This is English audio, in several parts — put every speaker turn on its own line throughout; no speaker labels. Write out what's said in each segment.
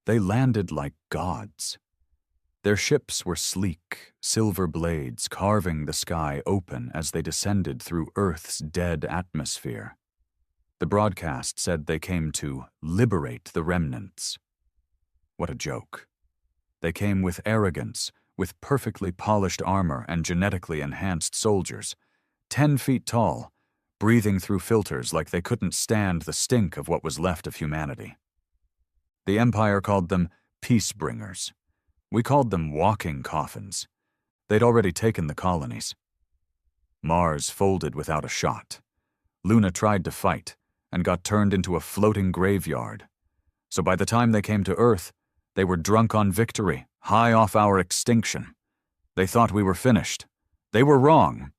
They landed like gods. Their ships were sleek, silver blades carving the sky open as they descended through Earth's dead atmosphere. The broadcast said they came to liberate the remnants. What a joke. They came with arrogance, with perfectly polished armor and genetically enhanced soldiers, 10 feet tall, breathing through filters like they couldn't stand the stink of what was left of humanity. The Empire called them peace bringers. We called them walking coffins. They'd already taken the colonies. Mars folded without a shot. Luna tried to fight and got turned into a floating graveyard. So by the time they came to Earth, they were drunk on victory, high off our extinction. They thought we were finished. They were wrong.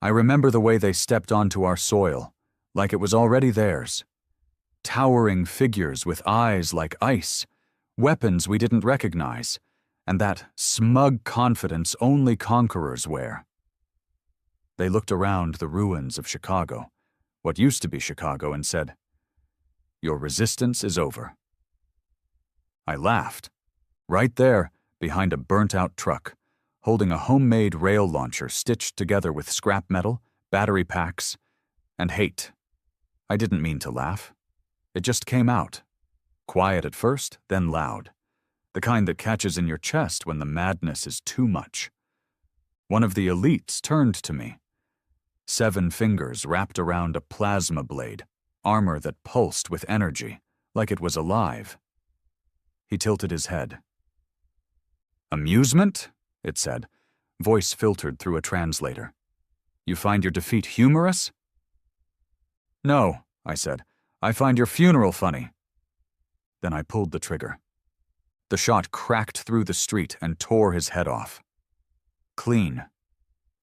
I remember the way they stepped onto our soil, like it was already theirs. Towering figures with eyes like ice, weapons we didn't recognize, and that smug confidence only conquerors wear. They looked around the ruins of Chicago, what used to be Chicago, and said, "Your resistance is over." I laughed. Right there, behind a burnt-out truck, holding a homemade rail launcher stitched together with scrap metal, battery packs, and hate. I didn't mean to laugh. It just came out. Quiet at first, then loud. The kind that catches in your chest when the madness is too much. One of the elites turned to me. 7 fingers wrapped around a plasma blade, armor that pulsed with energy, like it was alive. He tilted his head. "Amusement?" it said, voice filtered through a translator. "You find your defeat humorous?" "No," I said. "I find your funeral funny." Then I pulled the trigger. The shot cracked through the street and tore his head off. Clean.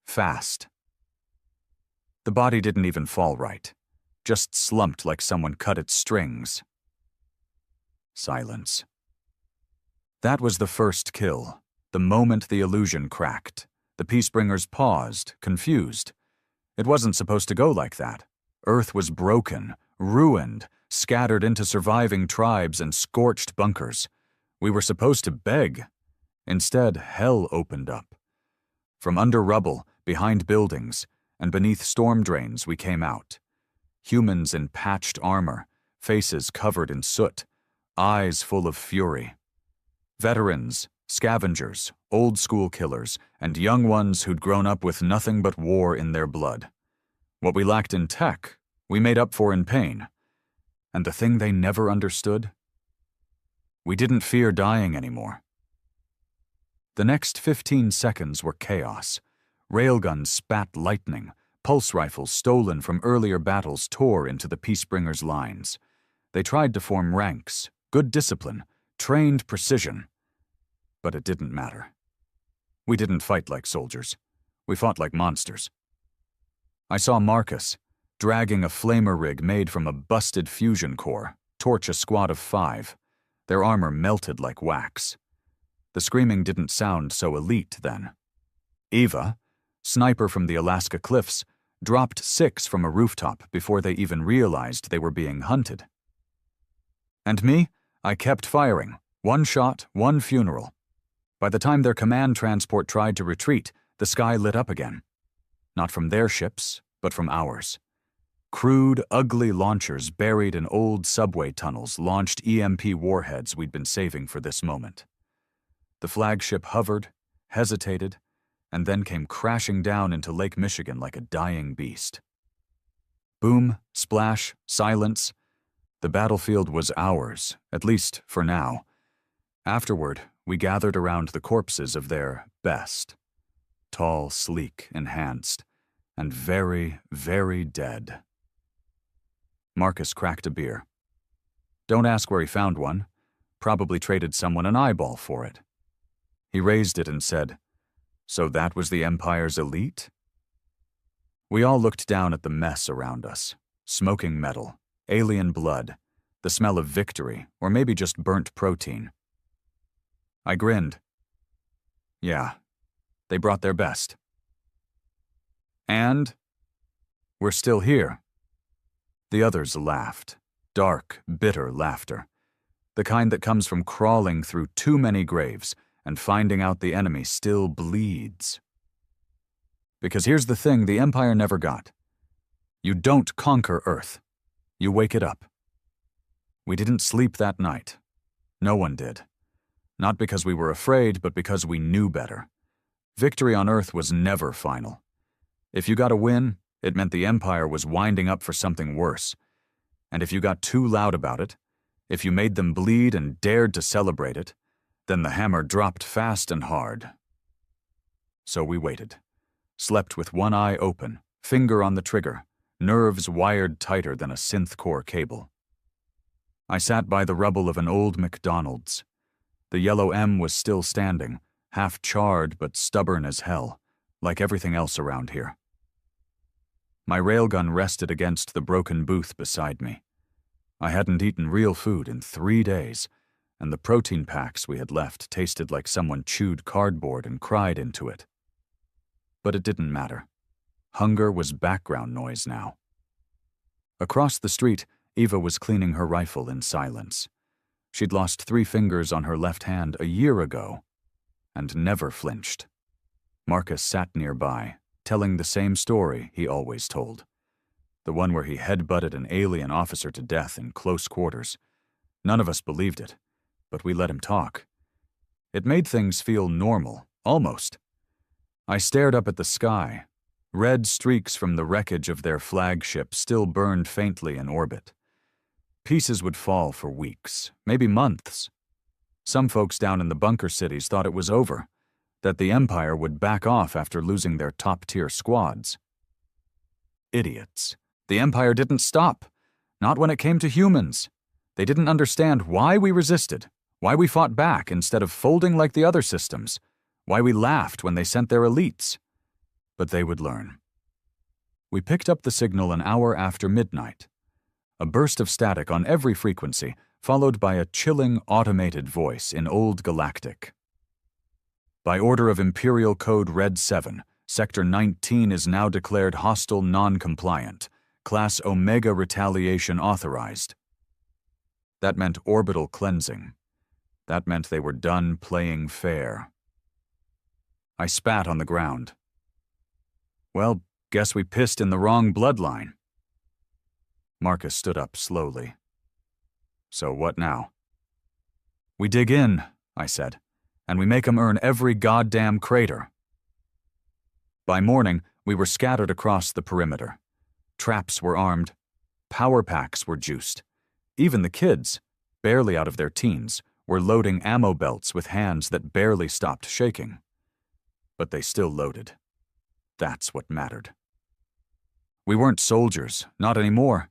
Fast. The body didn't even fall right, just slumped like someone cut its strings. Silence. That was the first kill. The moment the illusion cracked, the Peacebringers paused, confused. It wasn't supposed to go like that. Earth was broken, ruined, scattered into surviving tribes and scorched bunkers. We were supposed to beg. Instead, hell opened up. From under rubble, behind buildings, and beneath storm drains we came out. Humans in patched armor, faces covered in soot, eyes full of fury. Veterans, scavengers, old-school killers, and young ones who'd grown up with nothing but war in their blood. What we lacked in tech, we made up for in pain. And the thing they never understood? We didn't fear dying anymore. The next 15 seconds were chaos. Railguns spat lightning, pulse rifles stolen from earlier battles tore into the Peacebringers' lines. They tried to form ranks, good discipline, trained precision. But it didn't matter. We didn't fight like soldiers. We fought like monsters. I saw Marcus, dragging a flamer rig made from a busted fusion core, torch a squad of 5. Their armor melted like wax. The screaming didn't sound so elite then. Eva, sniper from the Alaska cliffs, dropped 6 from a rooftop before they even realized they were being hunted. And me, I kept firing. 1 shot, 1 funeral. By the time their command transport tried to retreat, the sky lit up again. Not from their ships, but from ours. Crude, ugly launchers buried in old subway tunnels launched EMP warheads we'd been saving for this moment. The flagship hovered, hesitated, and then came crashing down into Lake Michigan like a dying beast. Boom, splash, silence. The battlefield was ours, at least for now. Afterward, we gathered around the corpses of their best. Tall, sleek, enhanced, and very, very dead. Marcus cracked a beer. Don't ask where he found one. Probably traded someone an eyeball for it. He raised it and said, "So that was the Empire's elite?" We all looked down at the mess around us. Smoking metal, alien blood, the smell of victory, or maybe just burnt protein. I grinned. Yeah, they brought their best. And we're still here. The others laughed. Dark, bitter laughter. The kind that comes from crawling through too many graves and finding out the enemy still bleeds. Because here's the thing the Empire never got. You don't conquer Earth. You wake it up. We didn't sleep that night. No one did. Not because we were afraid, but because we knew better. Victory on Earth was never final. If you got a win, it meant the Empire was winding up for something worse. And if you got too loud about it, if you made them bleed and dared to celebrate it, then the hammer dropped fast and hard. So we waited, slept with one eye open, finger on the trigger, nerves wired tighter than a synth core cable. I sat by the rubble of an old McDonald's. The yellow M was still standing, half charred but stubborn as hell, like everything else around here. My railgun rested against the broken booth beside me. I hadn't eaten real food in 3 days, and the protein packs we had left tasted like someone chewed cardboard and cried into it. But it didn't matter. Hunger was background noise now. Across the street, Eva was cleaning her rifle in silence. She'd lost 3 fingers on her left hand a year ago, and never flinched. Marcus sat nearby, telling the same story he always told. The one where he headbutted an alien officer to death in close quarters. None of us believed it, but we let him talk. It made things feel normal, almost. I stared up at the sky. Red streaks from the wreckage of their flagship still burned faintly in orbit. Pieces would fall for weeks, maybe months. Some folks down in the bunker cities thought it was over, that the Empire would back off after losing their top-tier squads. Idiots. The Empire didn't stop. Not when it came to humans. They didn't understand why we resisted, why we fought back instead of folding like the other systems, why we laughed when they sent their elites. But they would learn. We picked up the signal an hour after midnight. A burst of static on every frequency, followed by a chilling automated voice in Old Galactic. By order of Imperial Code Red 7, Sector 19 is now declared hostile non-compliant. Class Omega retaliation authorized. That meant orbital cleansing. That meant they were done playing fair. I spat on the ground. Well, guess we pissed in the wrong bloodline. Marcus stood up slowly. So what now? We dig in, I said, and we make 'em earn every goddamn crater. By morning, we were scattered across the perimeter. Traps were armed. Power packs were juiced. Even the kids, barely out of their teens, were loading ammo belts with hands that barely stopped shaking. But they still loaded. That's what mattered. We weren't soldiers, not anymore.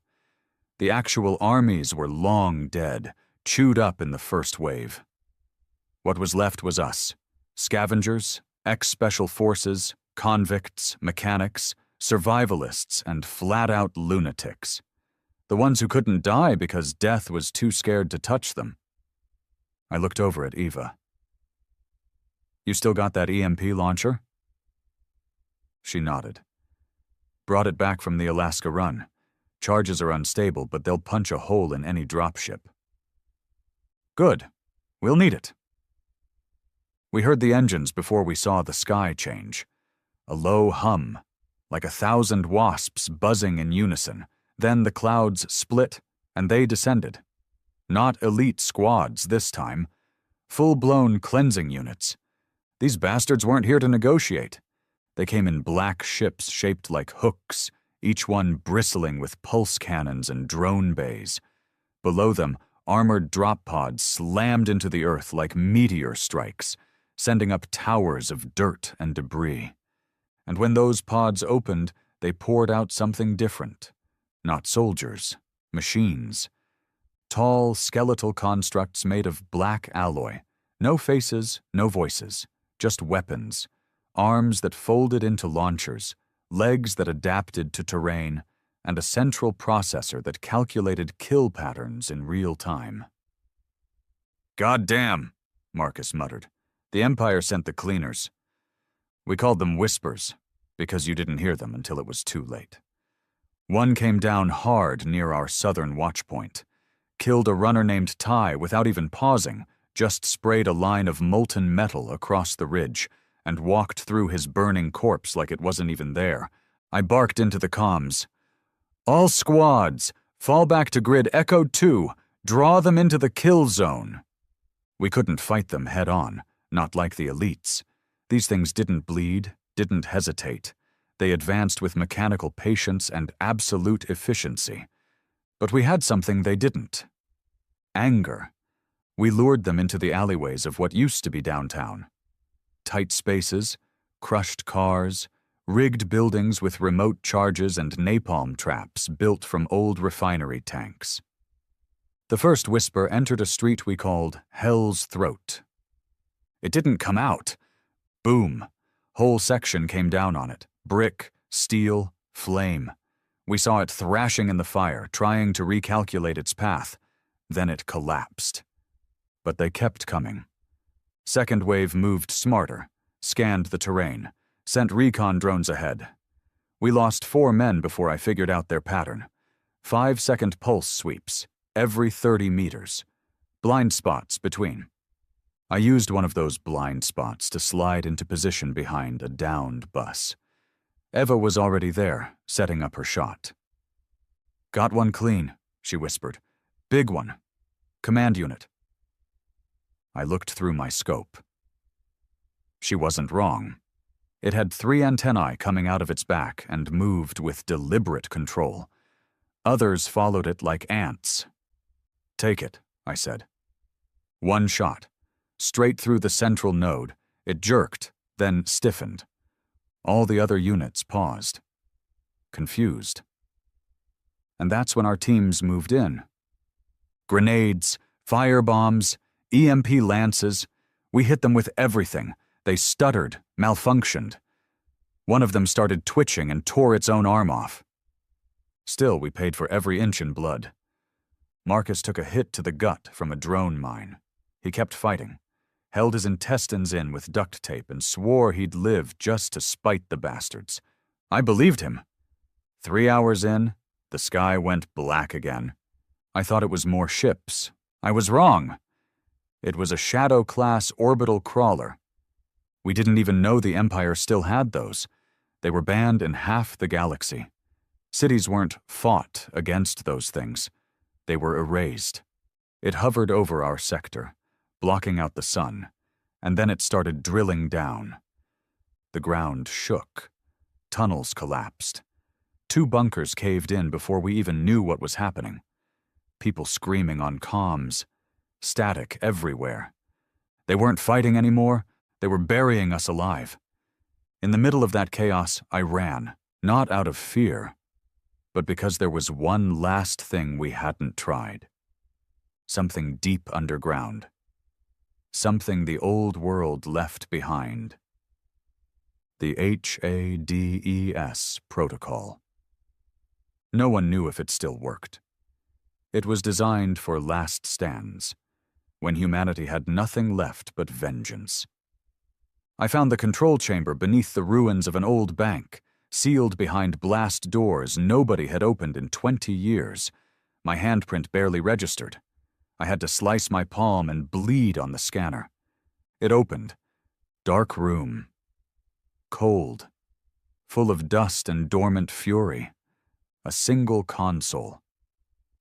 The actual armies were long dead, chewed up in the first wave. What was left was us, scavengers, ex-special forces, convicts, mechanics, survivalists, and flat-out lunatics. The ones who couldn't die because death was too scared to touch them. I looked over at Eva. You still got that EMP launcher? She nodded. Brought it back from the Alaska run. Charges are unstable, but they'll punch a hole in any dropship. Good. We'll need it. We heard the engines before we saw the sky change. A low hum, like 1,000 wasps buzzing in unison. Then the clouds split, and they descended. Not elite squads this time. Full-blown cleansing units. These bastards weren't here to negotiate. They came in black ships shaped like hooks, each one bristling with pulse cannons and drone bays. Below them, armored drop pods slammed into the earth like meteor strikes, sending up towers of dirt and debris. And when those pods opened, they poured out something different. Not soldiers, machines. Tall, skeletal constructs made of black alloy. No faces, no voices, just weapons. Arms that folded into launchers, legs that adapted to terrain, and a central processor that calculated kill patterns in real time. "God damn," Marcus muttered. "The Empire sent the cleaners. We called them whispers, because you didn't hear them until it was too late. One came down hard near our southern watchpoint. killed a runner named Ty without even pausing, just sprayed a line of molten metal across the ridge, and walked through his burning corpse like it wasn't even there. I barked into the comms. "All squads, fall back to grid Echo 2, draw them into the kill zone." We couldn't fight them head on, not like the elites. These things didn't bleed, didn't hesitate. They advanced with mechanical patience and absolute efficiency. But we had something they didn't. Anger. We lured them into the alleyways of what used to be downtown. Tight spaces, crushed cars, rigged buildings with remote charges and napalm traps built from old refinery tanks. The first whisper entered a street we called Hell's Throat. It didn't come out. Boom. Whole section came down on it. Brick, steel, flame. We saw it thrashing in the fire, trying to recalculate its path. Then it collapsed. But they kept coming. Second wave moved smarter, scanned the terrain, sent recon drones ahead. We lost 4 men before I figured out their pattern. 5-second pulse sweeps, every 30 meters. Blind spots between. I used one of those blind spots to slide into position behind a downed bus. Eva was already there, setting up her shot. "Got one clean," she whispered. "Big one. Command unit." I looked through my scope. She wasn't wrong. It had 3 antennae coming out of its back and moved with deliberate control. Others followed it like ants. "Take it," I said. One shot. Straight through the central node. It jerked, then stiffened. All the other units paused. Confused. And that's when our teams moved in. Grenades, firebombs, EMP lances. We hit them with everything. They stuttered, malfunctioned. One of them started twitching and tore its own arm off. Still, we paid for every inch in blood. Marcus took a hit to the gut from a drone mine. He kept fighting, held his intestines in with duct tape and swore he'd live just to spite the bastards. I believed him. 3 hours in, the sky went black again. I thought it was more ships. I was wrong. It was a Shadow-class orbital crawler. We didn't even know the Empire still had those. They were banned in half the galaxy. Cities weren't fought against those things. They were erased. It hovered over our sector, blocking out the sun, and then it started drilling down. The ground shook. Tunnels collapsed. 2 bunkers caved in before we even knew what was happening. People screaming on comms. Static everywhere. They weren't fighting anymore. They were burying us alive. In the middle of that chaos, I ran, not out of fear, but because there was one last thing we hadn't tried. Something deep underground. Something the old world left behind. The HADES protocol. No one knew if it still worked. It was designed for last stands, when humanity had nothing left but vengeance. I found the control chamber beneath the ruins of an old bank, sealed behind blast doors nobody had opened in 20 years. My handprint barely registered. I had to slice my palm and bleed on the scanner. It opened. Dark room. Cold. Full of dust and dormant fury. A single console.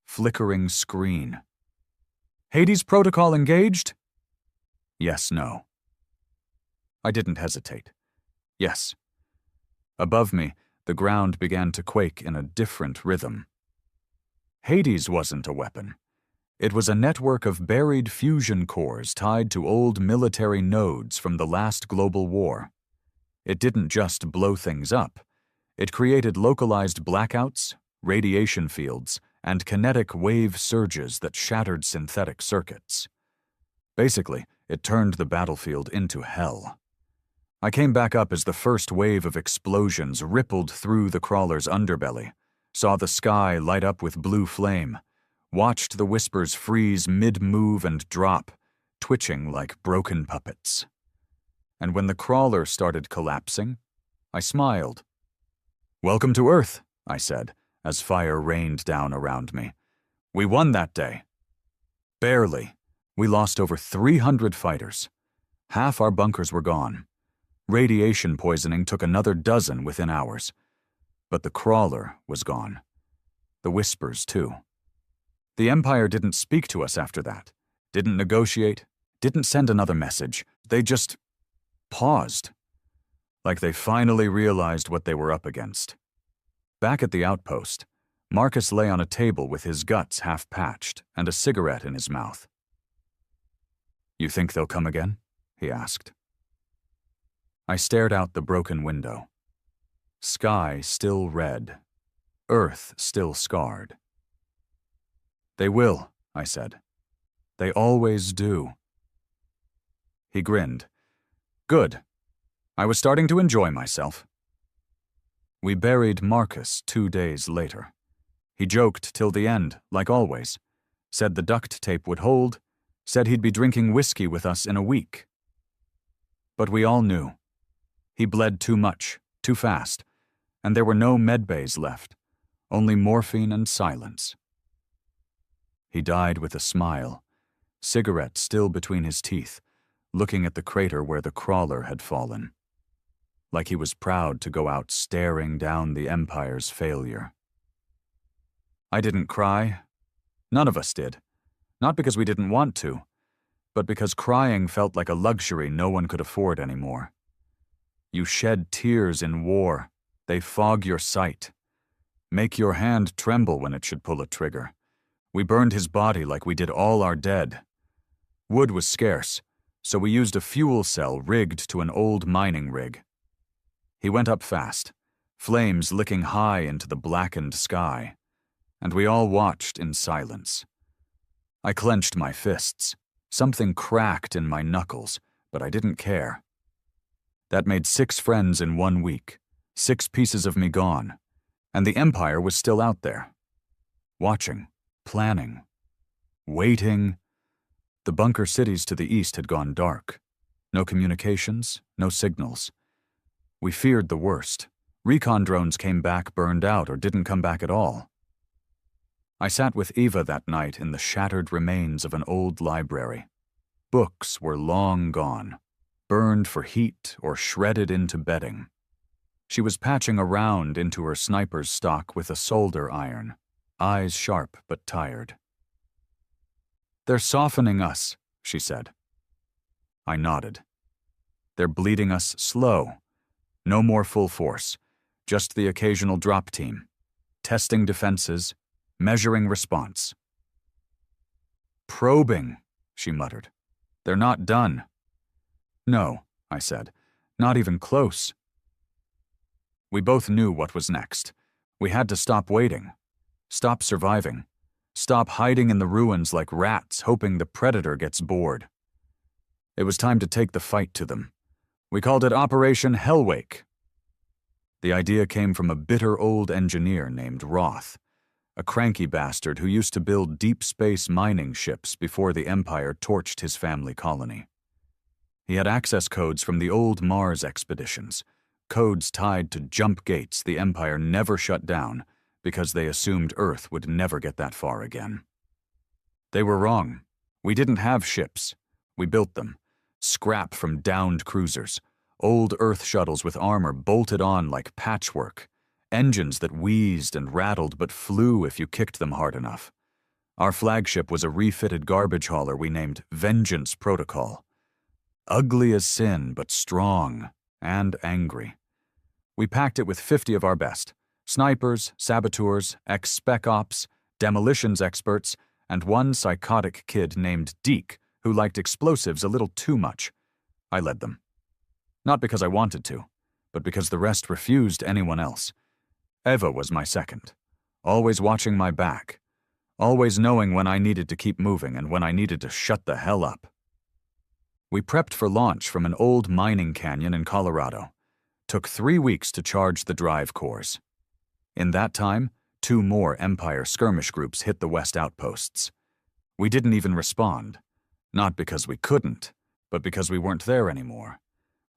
Flickering screen. "Hades protocol engaged?" Yes, no. I didn't hesitate. Yes. Above me, the ground began to quake in a different rhythm. Hades wasn't a weapon. It was a network of buried fusion cores tied to old military nodes from the last global war. It didn't just blow things up. It created localized blackouts, radiation fields, and kinetic wave surges that shattered synthetic circuits. Basically, it turned the battlefield into hell. I came back up as the first wave of explosions rippled through the crawler's underbelly, saw the sky light up with blue flame, watched the whispers freeze mid-move and drop, twitching like broken puppets. And when the crawler started collapsing, I smiled. "Welcome to Earth," I said, as fire rained down around me. "We won that day. Barely. We lost over 300 fighters. Half our bunkers were gone. Radiation poisoning took another dozen within hours. But the crawler was gone. The whispers, too. The Empire didn't speak to us after that, didn't negotiate, didn't send another message. They just paused, like they finally realized what they were up against. Back at the outpost, Marcus lay on a table with his guts half-patched and a cigarette in his mouth. "You think they'll come again?" he asked. I stared out the broken window. Sky still red. Earth still scarred. "They will," I said. "They always do." He grinned. "Good. I was starting to enjoy myself." We buried Marcus 2 days later. He joked till the end, like always. Said the duct tape would hold. Said he'd be drinking whiskey with us in a week. But we all knew. He bled too much, too fast, and there were no medbays left, only morphine and silence. He died with a smile, cigarette still between his teeth, looking at the crater where the crawler had fallen. Like he was proud to go out staring down the Empire's failure. I didn't cry. None of us did. Not because we didn't want to, but because crying felt like a luxury no one could afford anymore. You shed tears in war. They fog your sight. Make your hand tremble when it should pull a trigger. We burned his body like we did all our dead. Wood was scarce, so we used a fuel cell rigged to an old mining rig. He went up fast, flames licking high into the blackened sky, and we all watched in silence. I clenched my fists. Something cracked in my knuckles, but I didn't care. That made 6 friends in 1 week, 6 pieces of me gone, and the Empire was still out there. Watching, planning, waiting. The bunker cities to the east had gone dark. No communications, no signals. We feared the worst. Recon drones came back burned out or didn't come back at all. I sat with Eva that night in the shattered remains of an old library. Books were long gone, burned for heat or shredded into bedding. She was patching around into her sniper's stock with a solder iron, eyes sharp but tired. "They're softening us," she said. I nodded. "They're bleeding us slow. No more full force, just the occasional drop team, testing defenses, measuring response." "Probing," she muttered. "They're not done." "No," I said, "not even close." We both knew what was next. We had to stop waiting, stop surviving, stop hiding in the ruins like rats hoping the predator gets bored. It was time to take the fight to them. We called it Operation Hellwake. The idea came from a bitter old engineer named Roth, a cranky bastard who used to build deep space mining ships before the Empire torched his family colony. He had access codes from the old Mars expeditions, codes tied to jump gates the Empire never shut down because they assumed Earth would never get that far again. They were wrong. We didn't have ships. We built them. Scrap from downed cruisers, old Earth shuttles with armor bolted on like patchwork, engines that wheezed and rattled but flew if you kicked them hard enough. Our flagship was a refitted garbage hauler we named Vengeance Protocol. Ugly as sin, but strong and angry. We packed it with 50 of our best: snipers, saboteurs, ex-spec ops, demolitions experts, and one psychotic kid named Deke who liked explosives a little too much. I led them. Not because I wanted to, but because the rest refused anyone else. Eva was my second, always watching my back, always knowing when I needed to keep moving and when I needed to shut the hell up. We prepped for launch from an old mining canyon in Colorado. Took 3 weeks to charge the drive cores. In that time, 2 more Empire skirmish groups hit the west outposts. We didn't even respond, not because we couldn't, but because we weren't there anymore.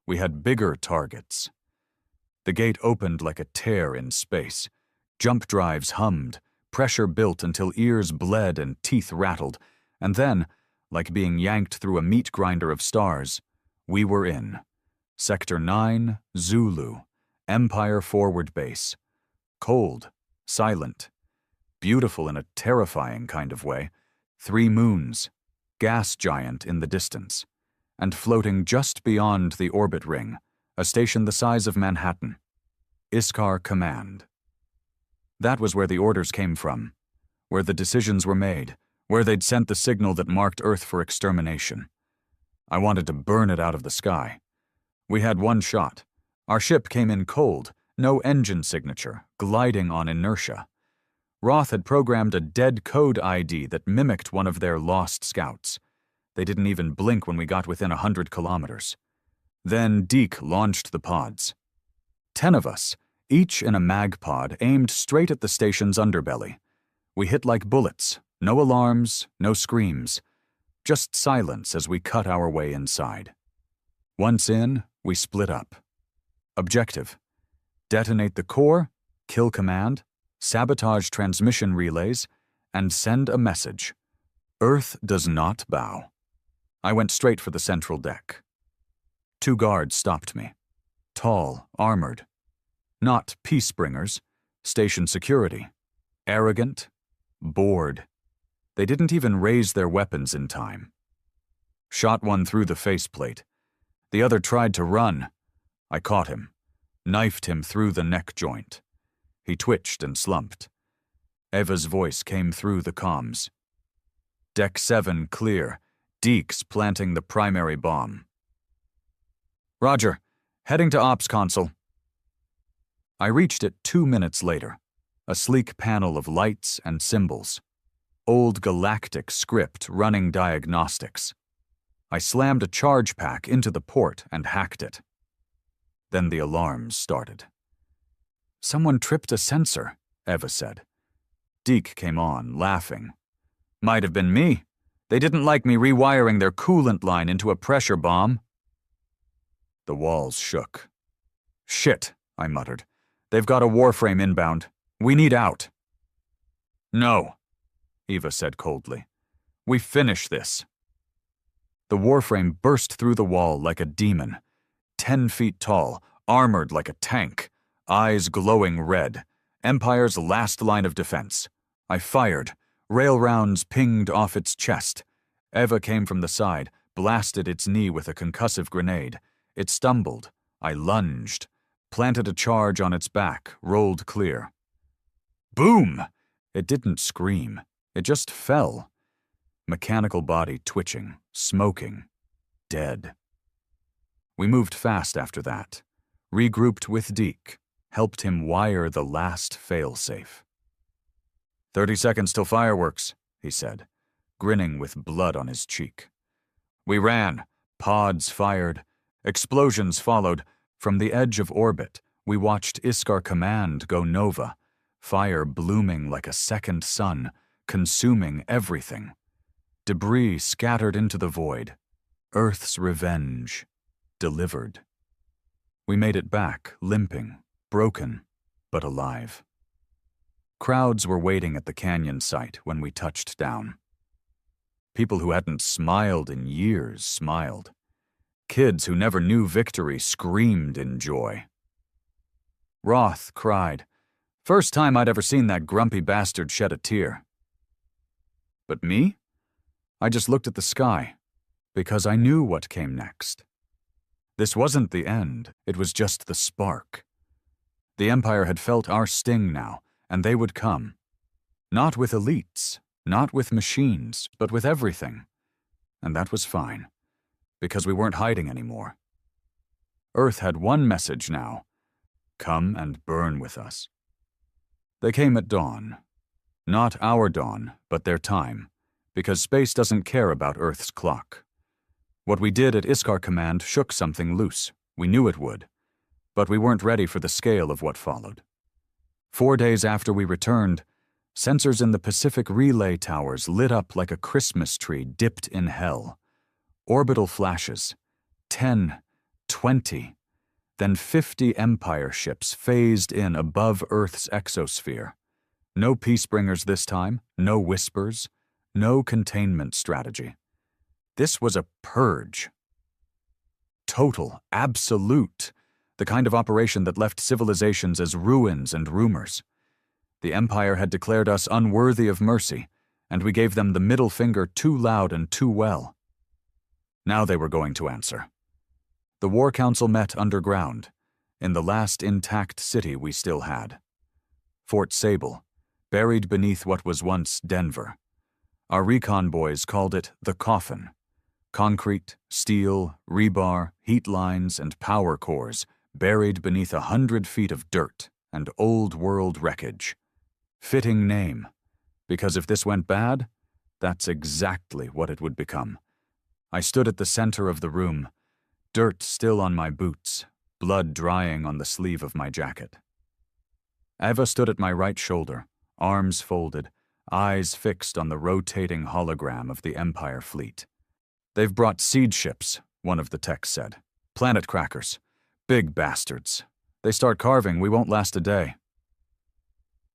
We had bigger targets. The gate opened like a tear in space. Jump drives hummed, pressure built until ears bled and teeth rattled, And then, like being yanked through a meat grinder of stars, we were in. Sector 9, Zulu, Empire Forward Base. Cold, silent, beautiful in a terrifying kind of way. 3 moons, gas giant in the distance, and floating just beyond the orbit ring, a station the size of Manhattan. Iskar Command. That was where the orders came from, where the decisions were made, where they'd sent the signal that marked Earth for extermination. I wanted to burn it out of the sky. We had one shot. Our ship came in cold, no engine signature, gliding on inertia. Roth had programmed a dead code ID that mimicked one of their lost scouts. They didn't even blink when we got within 100 kilometers. Then Deke launched the pods. 10 of us, each in a mag pod, aimed straight at the station's underbelly. We hit like bullets, no alarms, no screams, just silence as we cut our way inside. Once in, we split up. Objective: detonate the core, kill command, sabotage transmission relays, and send a message. Earth does not bow. I went straight for the central deck. 2 guards stopped me. Tall, armored. Not peace bringers, station security. Arrogant, bored. They didn't even raise their weapons in time. Shot one through the faceplate. The other tried to run. I caught him, knifed him through the neck joint. He twitched and slumped. Eva's voice came through the comms. Deck 7 clear. Deke's planting the primary bomb. Roger. Heading to Ops Console. I reached it 2 minutes later. A sleek panel of lights and symbols. Old Galactic script running diagnostics. I slammed a charge pack into the port and hacked it. Then the alarms started. Someone tripped a sensor, Eva said. Deke came on, laughing. Might have been me. They didn't like me rewiring their coolant line into a pressure bomb. The walls shook. Shit, I muttered. They've got a warframe inbound. We need out. No, Eva said coldly. We finish this. The warframe burst through the wall like a demon. 10 feet tall, armored like a tank, eyes glowing red. Empire's last line of defense. I fired. Rail rounds pinged off its chest. Eva came from the side, blasted its knee with a concussive grenade. It stumbled. I lunged, planted a charge on its back, rolled clear. Boom! It didn't scream. It just fell. Mechanical body twitching, smoking, dead. We moved fast after that, regrouped with Deke, helped him wire the last failsafe. 30 seconds till fireworks, he said, grinning with blood on his cheek. We ran, pods fired, explosions followed. From the edge of orbit, we watched Iskar Command go nova, fire blooming like a second sun, consuming everything. Debris scattered into the void. Earth's revenge. Delivered. We made it back, limping, broken, but alive. Crowds were waiting at the canyon site when we touched down. People who hadn't smiled in years smiled. Kids who never knew victory screamed in joy. Roth cried. First time I'd ever seen that grumpy bastard shed a tear. But me? I just looked at the sky, because I knew what came next. This wasn't the end, it was just the spark. The Empire had felt our sting now, and they would come. Not with elites, not with machines, but with everything. And that was fine, because we weren't hiding anymore. Earth had one message now. Come and burn with us. They came at dawn. Not our dawn, but their time, because space doesn't care about Earth's clock. What we did at Iskar Command shook something loose. We knew it would. But we weren't ready for the scale of what followed. 4 days after we returned, sensors in the Pacific relay towers lit up like a Christmas tree dipped in hell. Orbital flashes. 10, 20, then 50 Empire ships phased in above Earth's exosphere. No peacebringers this time, no whispers, No containment strategy. This was a purge. Total, absolute. The kind of operation that left civilizations as ruins and rumors. The Empire had declared us unworthy of mercy, and we gave them the middle finger too loud and too well. Now they were going to answer. The War Council met underground, in the last intact city we still had. Fort Sable, buried beneath what was once Denver. Our recon boys called it the Coffin. Concrete, steel, rebar, heat lines, and power cores buried beneath 100 feet of dirt and old-world wreckage. Fitting name, because if this went bad, that's exactly what it would become. I stood at the center of the room, dirt still on my boots, blood drying on the sleeve of my jacket. Eva stood at my right shoulder, arms folded, eyes fixed on the rotating hologram of the Empire fleet. "They've brought seed ships," one of the techs said. "Planet crackers. Big bastards. They start carving, we won't last a day."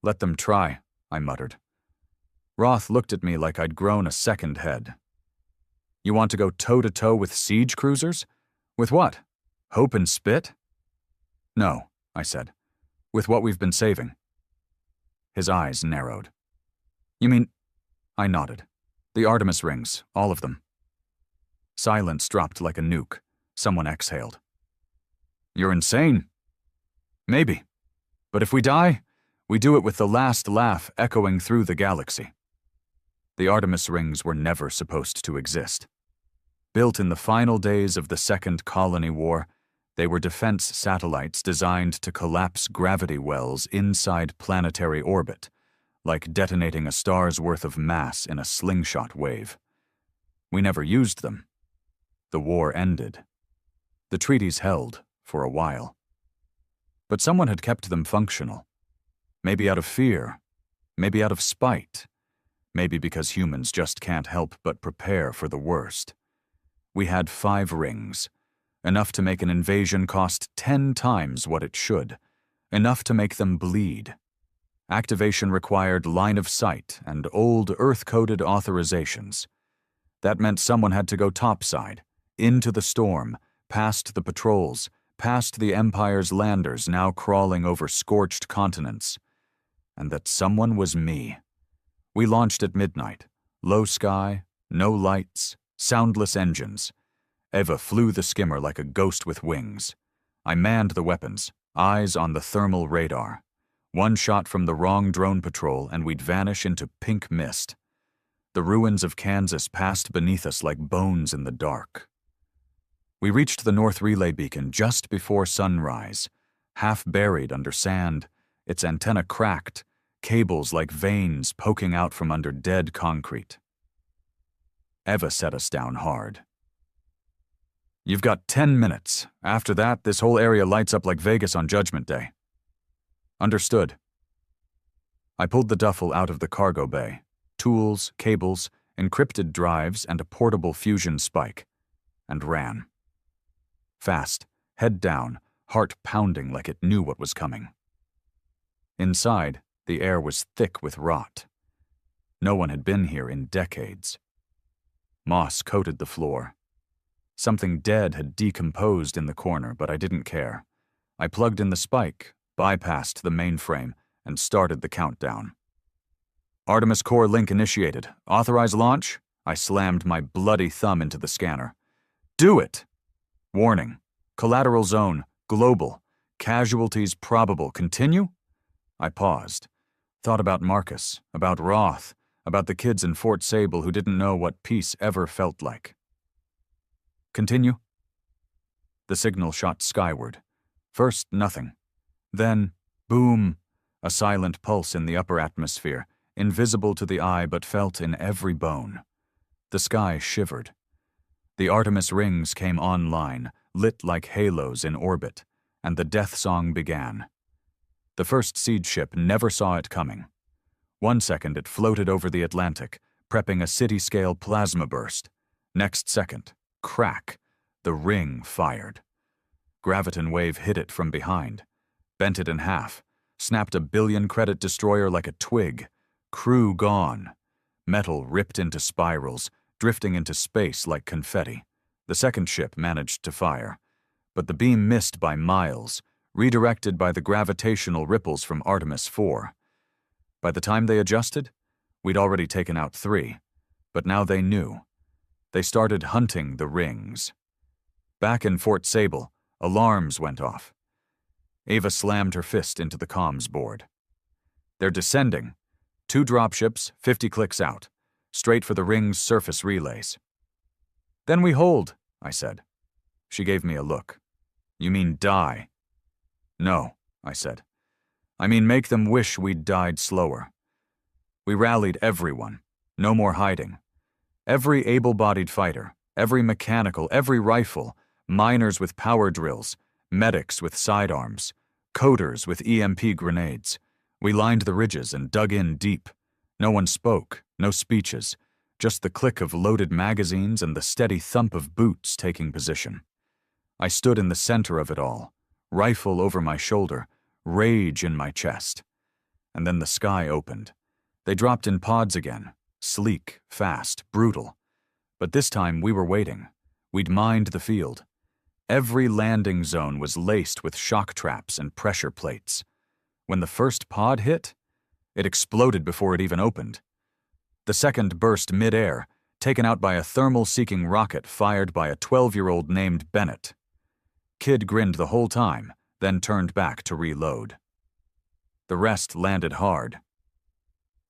"Let them try," I muttered. Roth looked at me like I'd grown a second head. "You want to go toe-to-toe with siege cruisers? With what? Hope and spit?" "No," I said. "With what we've been saving." His eyes narrowed. "You mean—" I nodded. "The Artemis rings, all of them." Silence dropped like a nuke. Someone exhaled. "You're insane." "Maybe. But if we die, we do it with the last laugh echoing through the galaxy." The Artemis rings were never supposed to exist. Built in the final days of the Second Colony War, they were defense satellites designed to collapse gravity wells inside planetary orbit, like detonating a star's worth of mass in a slingshot wave. We never used them. The war ended. The treaties held for a while. But someone had kept them functional. Maybe out of fear, maybe out of spite, maybe because humans just can't help but prepare for the worst. We had 5 rings, enough to make an invasion cost 10 times what it should, enough to make them bleed. Activation required line of sight and old Earth-coded authorizations. That meant someone had to go topside, into the storm, past the patrols, past the Empire's landers now crawling over scorched continents. And that someone was me. We launched at midnight. Low sky, no lights, soundless engines. Eva flew the skimmer like a ghost with wings. I manned the weapons, eyes on the thermal radar. One shot from the wrong drone patrol and we'd vanish into pink mist. The ruins of Kansas passed beneath us like bones in the dark. We reached the North Relay Beacon just before sunrise, half buried under sand, its antenna cracked, cables like veins poking out from under dead concrete. Eva set us down hard. "You've got 10 minutes. After that, this whole area lights up like Vegas on Judgment Day." "Understood." I pulled the duffel out of the cargo bay. Tools, cables, encrypted drives, and a portable fusion spike. And ran. Fast, head down, heart pounding like it knew what was coming. Inside, the air was thick with rot. No one had been here in decades. Moss coated the floor. Something dead had decomposed in the corner, but I didn't care. I plugged in the spike, bypassed the mainframe, and started the countdown. "Artemis Core link initiated. Authorize launch?" I slammed my bloody thumb into the scanner. "Do it!" "Warning. Collateral zone. Global. Casualties probable. Continue?" I paused. Thought about Marcus, about Roth, about the kids in Fort Sable who didn't know what peace ever felt like. "Continue." The signal shot skyward. First, nothing. Then, boom, a silent pulse in the upper atmosphere, invisible to the eye but felt in every bone. The sky shivered. The Artemis rings came online, lit like halos in orbit, and the death song began. The first siege ship never saw it coming. 1 second it floated over the Atlantic, prepping a city-scale plasma burst. Next second, crack, the ring fired. Graviton wave hit it from behind, bent it in half, snapped a billion-credit destroyer like a twig. Crew gone. Metal ripped into spirals, drifting into space like confetti. The second ship managed to fire, but the beam missed by miles, redirected by the gravitational ripples from Artemis 4. By the time they adjusted, we'd already taken out 3, but now they knew. They started hunting the rings. Back in Fort Sable, alarms went off. Ava slammed her fist into the comms board. They're descending. 2 dropships, 50 clicks out, straight for the ring's surface relays. Then we hold, I said. She gave me a look. You mean die? No, I said. I mean make them wish we'd died slower. We rallied everyone. No more hiding. Every able-bodied fighter, every mechanical, every rifle, miners with power drills, medics with sidearms, coders with EMP grenades. We lined the ridges and dug in deep. No one spoke, no speeches, just the click of loaded magazines and the steady thump of boots taking position. I stood in the center of it all, rifle over my shoulder, rage in my chest. And then the sky opened. They dropped in pods again, sleek, fast, brutal. But this time we were waiting. We'd mined the field. Every landing zone was laced with shock traps and pressure plates. When the first pod hit, it exploded before it even opened. The second burst mid-air, taken out by a thermal-seeking rocket fired by a 12-year-old named Bennett. Kid grinned the whole time, then turned back to reload. The rest landed hard.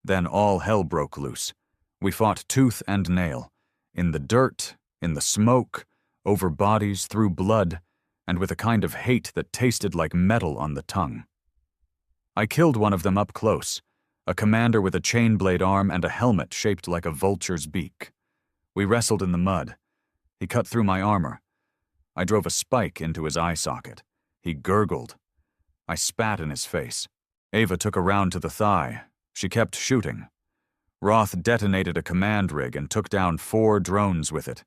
Then all hell broke loose. We fought tooth and nail, in the dirt, in the smoke, over bodies, through blood, and with a kind of hate that tasted like metal on the tongue. I killed one of them up close, a commander with a chain-blade arm and a helmet shaped like a vulture's beak. We wrestled in the mud. He cut through my armor. I drove a spike into his eye socket. He gurgled. I spat in his face. Ava took a round to the thigh. She kept shooting. Roth detonated a command rig and took down 4 drones with it.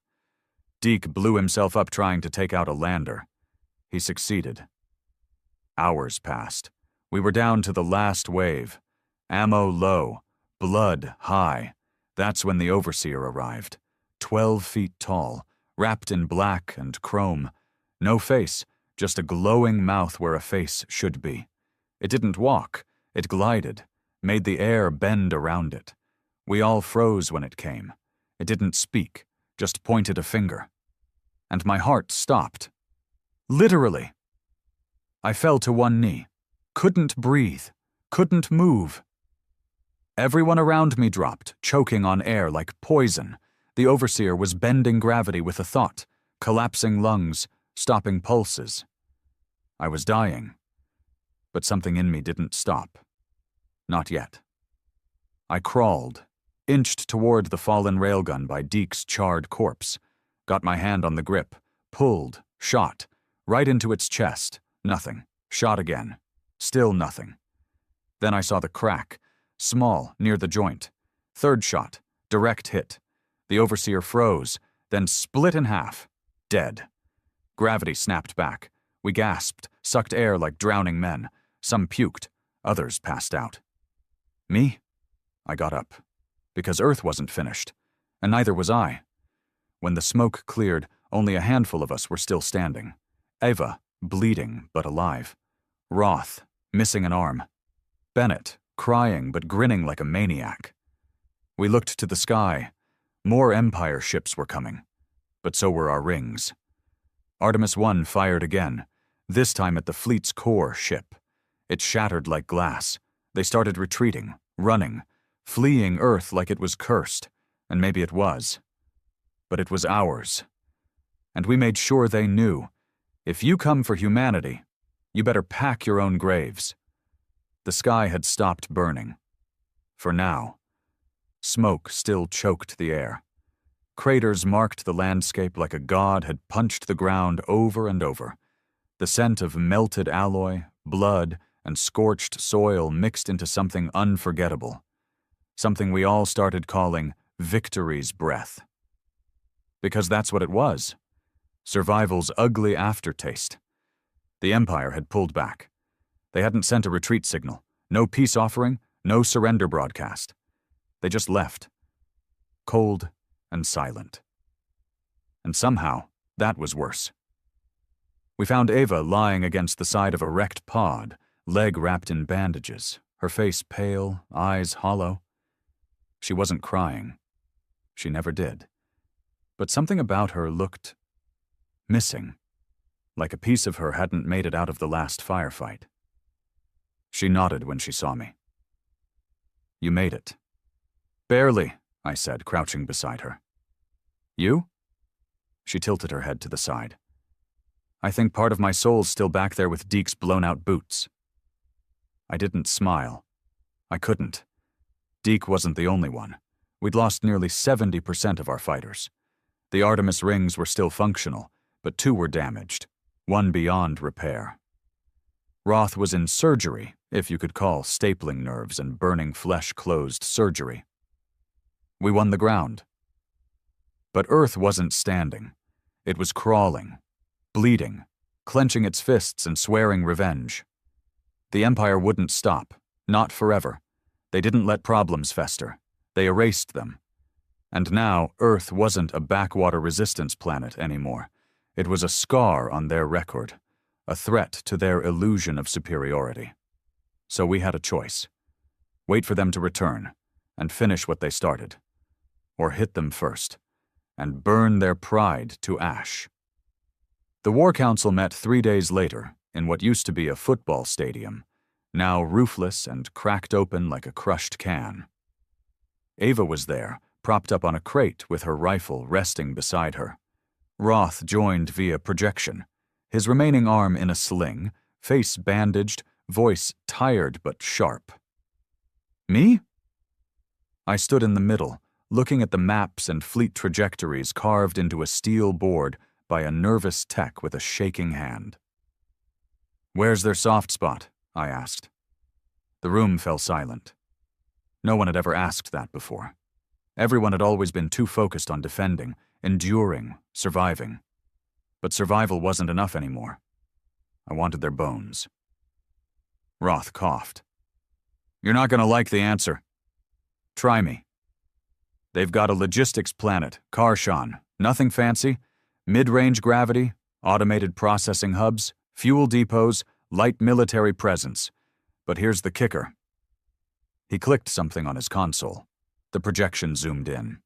Deke blew himself up trying to take out a lander. He succeeded. Hours passed. We were down to the last wave. Ammo low, blood high. That's when the Overseer arrived. 12 feet tall, wrapped in black and chrome. No face, just a glowing mouth where a face should be. It didn't walk, it glided, made the air bend around it. We all froze when it came. It didn't speak, just pointed a finger. And my heart stopped. Literally. I fell to one knee. Couldn't breathe. Couldn't move. Everyone around me dropped, choking on air like poison. The Overseer was bending gravity with a thought, collapsing lungs, stopping pulses. I was dying. But something in me didn't stop. Not yet. I crawled, inched toward the fallen railgun by Deke's charred corpse, got my hand on the grip, pulled, shot, right into its chest. Nothing. Shot again. Still nothing. Then I saw the crack, small, near the joint. Third shot, direct hit. The Overseer froze, then split in half. Dead. Gravity snapped back. We gasped, sucked air like drowning men. Some puked, others passed out. Me? I got up. Because Earth wasn't finished, and neither was I. When the smoke cleared, only a handful of us were still standing. Ava, bleeding but alive. Roth, missing an arm. Bennett, crying but grinning like a maniac. We looked to the sky. More Empire ships were coming, but so were our rings. Artemis 1 fired again, this time at the fleet's core ship. It shattered like glass. They started retreating, running, fleeing Earth like it was cursed, and maybe it was. But it was ours. And we made sure they knew, if you come for humanity, you better pack your own graves. The sky had stopped burning. For now. Smoke still choked the air. Craters marked the landscape like a god had punched the ground over and over. The scent of melted alloy, blood, and scorched soil mixed into something unforgettable. Something we all started calling victory's breath. Because that's what it was. Survival's ugly aftertaste. The Empire had pulled back. They hadn't sent a retreat signal, no peace offering, no surrender broadcast. They just left, cold and silent. And somehow, that was worse. We found Ava lying against the side of a wrecked pod, leg wrapped in bandages, her face pale, eyes hollow. She wasn't crying. She never did. But something about her looked missing, like a piece of her hadn't made it out of the last firefight. She nodded when she saw me. "You made it." "Barely," I said, crouching beside her. "You?" She tilted her head to the side. "I think part of my soul's still back there with Deke's blown-out boots." I didn't smile. I couldn't. Deke wasn't the only one. We'd lost nearly 70% of our fighters. The Artemis rings were still functional, but 2 were damaged, 1 beyond repair. Roth was in surgery, if you could call stapling nerves and burning flesh closed surgery. We won the ground. But Earth wasn't standing. It was crawling, bleeding, clenching its fists and swearing revenge. The Empire wouldn't stop, not forever. They didn't let problems fester. They erased them. And now Earth wasn't a backwater resistance planet anymore. It was a scar on their record, a threat to their illusion of superiority. So we had a choice. Wait for them to return and finish what they started. Or hit them first and burn their pride to ash. The War Council met 3 days later in what used to be a football stadium, now roofless and cracked open like a crushed can. Ava was there, propped up on a crate with her rifle resting beside her. Roth joined via projection, his remaining arm in a sling, face bandaged, voice tired but sharp. "Me?" I stood in the middle, looking at the maps and fleet trajectories carved into a steel board by a nervous tech with a shaking hand. "Where's their soft spot?" I asked. The room fell silent. No one had ever asked that before. Everyone had always been too focused on defending, enduring, surviving. But survival wasn't enough anymore. I wanted their bones. Roth coughed. "You're not going to like the answer." "Try me." "They've got a logistics planet, Karshan. Nothing fancy. Mid-range gravity, automated processing hubs, fuel depots, light military presence. But here's the kicker." He clicked something on his console. The projection zoomed in.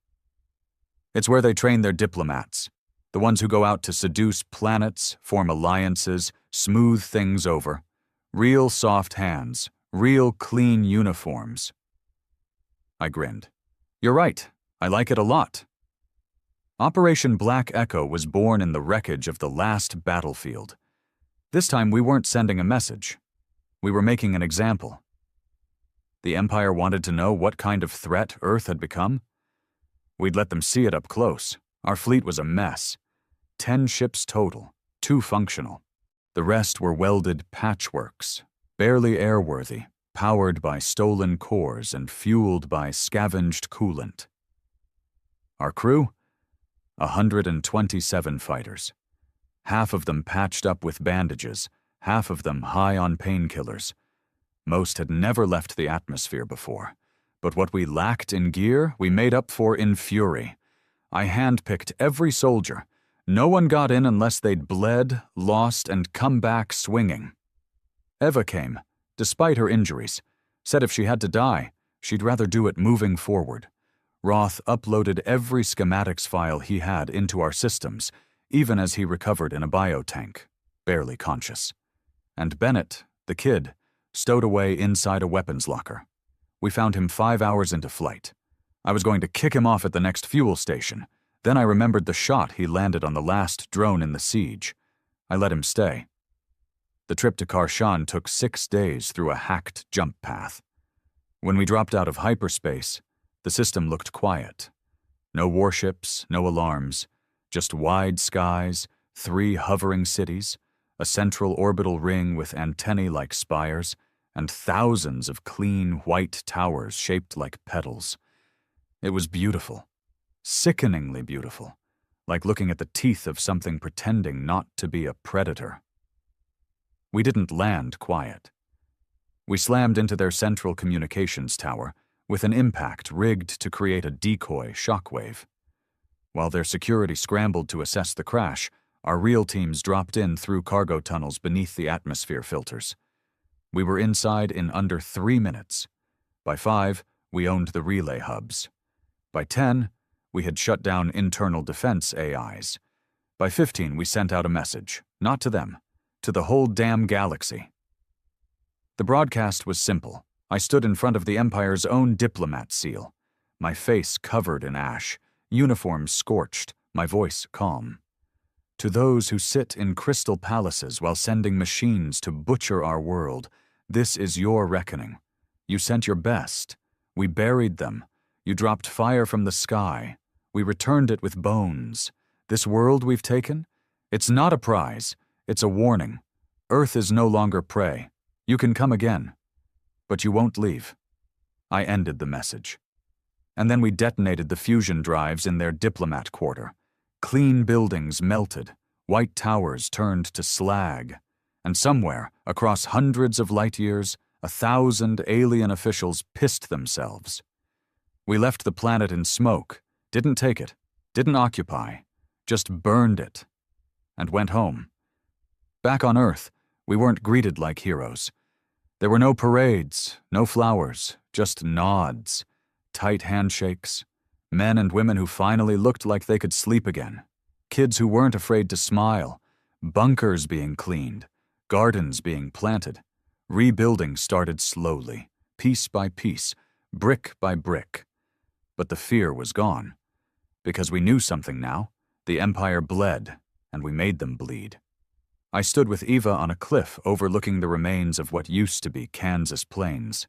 "It's where they train their diplomats, the ones who go out to seduce planets, form alliances, smooth things over. Real soft hands, real clean uniforms." I grinned. "You're right. I like it a lot." Operation Black Echo was born in the wreckage of the last battlefield. This time we weren't sending a message. We were making an example. The Empire wanted to know what kind of threat Earth had become. We'd let them see it up close. Our fleet was a mess. 10 ships total, 2 functional. The rest were welded patchworks, barely airworthy, powered by stolen cores and fueled by scavenged coolant. Our crew? 127 fighters. Half of them patched up with bandages, half of them high on painkillers. Most had never left the atmosphere before, but what we lacked in gear, we made up for in fury. I handpicked every soldier. No one got in unless they'd bled, lost, and come back swinging. Eva came, despite her injuries, said if she had to die, she'd rather do it moving forward. Roth uploaded every schematics file he had into our systems, even as he recovered in a biotank, barely conscious. And Bennett, the kid, stowed away inside a weapons locker. We found him 5 hours into flight. I was going to kick him off at the next fuel station. Then I remembered the shot he landed on the last drone in the siege. I let him stay. The trip to Karshan took 6 days through a hacked jump path. When we dropped out of hyperspace, the system looked quiet. No warships, no alarms, just wide skies, 3 hovering cities, a central orbital ring with antennae like spires, and thousands of clean white towers shaped like petals. It was beautiful, sickeningly beautiful, like looking at the teeth of something pretending not to be a predator. We didn't land quiet. We slammed into their central communications tower, with an impact rigged to create a decoy shockwave. While their security scrambled to assess the crash, our real teams dropped in through cargo tunnels beneath the atmosphere filters. We were inside in under 3 minutes. By 5, we owned the relay hubs. By 10, we had shut down internal defense AIs. By 15, we sent out a message, not to them, to the whole damn galaxy. The broadcast was simple. I stood in front of the Empire's own diplomat seal, my face covered in ash, uniform scorched, my voice calm. To those who sit in crystal palaces while sending machines to butcher our world, this is your reckoning. You sent your best. We buried them. You dropped fire from the sky. We returned it with bones. This world we've taken? It's not a prize. It's a warning. Earth is no longer prey. You can come again. But you won't leave. I ended the message. And then we detonated the fusion drives in their diplomat quarter. Clean buildings melted. White towers turned to slag. And somewhere, across hundreds of light years, 1,000 alien officials pissed themselves. We left the planet in smoke, didn't take it, didn't occupy, just burned it, and went home. Back on Earth, we weren't greeted like heroes. There were no parades, no flowers, just nods, tight handshakes, men and women who finally looked like they could sleep again, kids who weren't afraid to smile, bunkers being cleaned, gardens being planted. Rebuilding started slowly, piece by piece, brick by brick. But the fear was gone. Because we knew something now, the Empire bled, and we made them bleed. I stood with Eva on a cliff overlooking the remains of what used to be Kansas plains.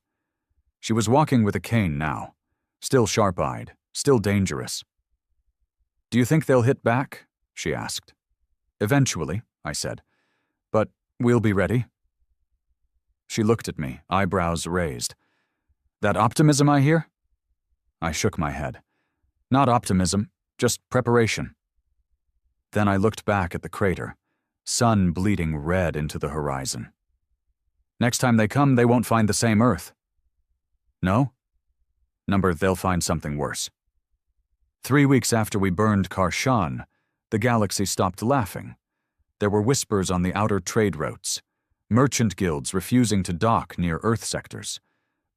She was walking with a cane now, still sharp-eyed, still dangerous. "Do you think they'll hit back?" she asked. "Eventually," I said. "But we'll be ready." She looked at me, eyebrows raised. "That optimism I hear?" I shook my head. "Not optimism, just preparation." Then I looked back at the crater, sun bleeding red into the horizon. "Next time they come, they won't find the same Earth." "No?" "Number, they'll find something worse." 3 weeks after we burned Karshan, the galaxy stopped laughing. There were whispers on the outer trade routes, merchant guilds refusing to dock near Earth sectors,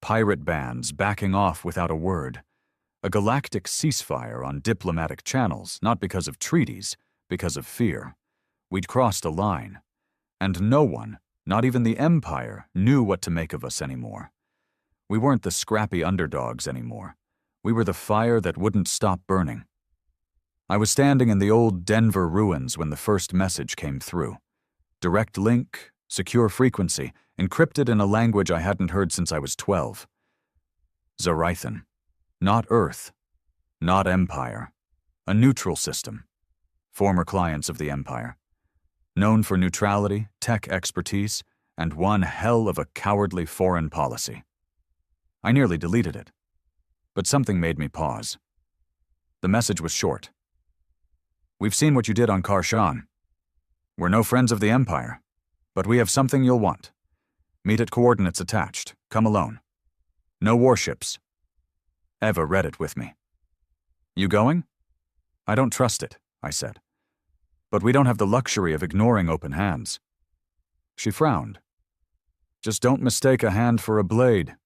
pirate bands backing off without a word, a galactic ceasefire on diplomatic channels, not because of treaties, because of fear. We'd crossed a line, and no one, not even the Empire, knew what to make of us anymore. We weren't the scrappy underdogs anymore. We were the fire that wouldn't stop burning. I was standing in the old Denver ruins when the first message came through. Direct link, secure frequency, encrypted in a language I hadn't heard since I was 12. Zorythan. Not Earth. Not Empire. A neutral system. Former clients of the Empire. Known for neutrality, tech expertise, and one hell of a cowardly foreign policy. I nearly deleted it. But something made me pause. The message was short. "We've seen what you did on Karshan. We're no friends of the Empire. But we have something you'll want. Meet at coordinates attached. Come alone. No warships." Eva read it with me. "You going?" "I don't trust it," I said. "But we don't have the luxury of ignoring open hands." She frowned. "Just don't mistake a hand for a blade."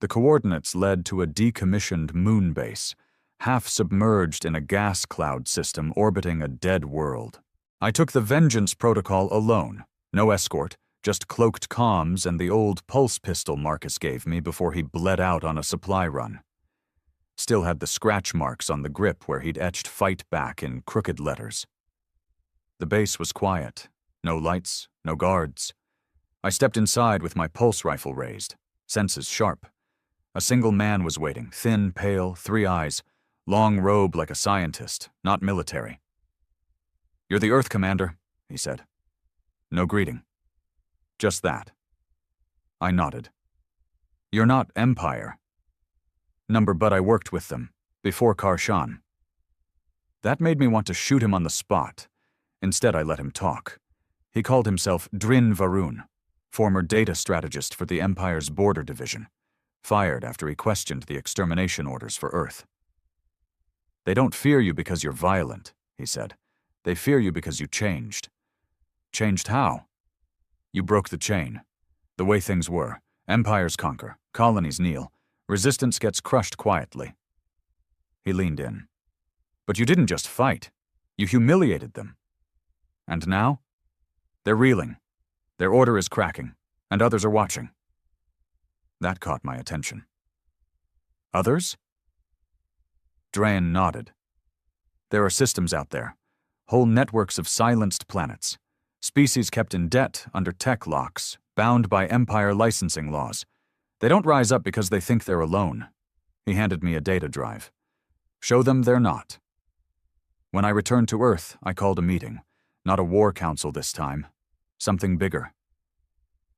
The coordinates led to a decommissioned moon base, half submerged in a gas cloud system orbiting a dead world. I took the Vengeance protocol alone, no escort, just cloaked comms and the old pulse pistol Marcus gave me before he bled out on a supply run. Still had the scratch marks on the grip where he'd etched "fight back" in crooked letters. The base was quiet, no lights, no guards. I stepped inside with my pulse rifle raised, senses sharp. A single man was waiting, thin, pale, 3 eyes, long robe like a scientist, not military. "You're the Earth Commander," he said. No greeting. Just that. I nodded. "You're not Empire." "Number, but I worked with them, before Karshan." That made me want to shoot him on the spot. Instead, I let him talk. He called himself Drin Varun, former data strategist for the Empire's border division. fired after he questioned the extermination orders for Earth. "They don't fear you because you're violent," he said. "They fear you because you changed." "Changed how?" "You broke the chain. The way things were. Empires conquer, colonies kneel, resistance gets crushed quietly." He leaned in. "But you didn't just fight. You humiliated them. And now? They're reeling. Their order is cracking, and others are watching." That caught my attention. "Others?" Draen nodded. "There are systems out there. Whole networks of silenced planets. Species kept in debt under tech locks, bound by Empire licensing laws. They don't rise up because they think they're alone." He handed me a data drive. "Show them they're not." When I returned to Earth, I called a meeting. Not a war council this time. Something bigger.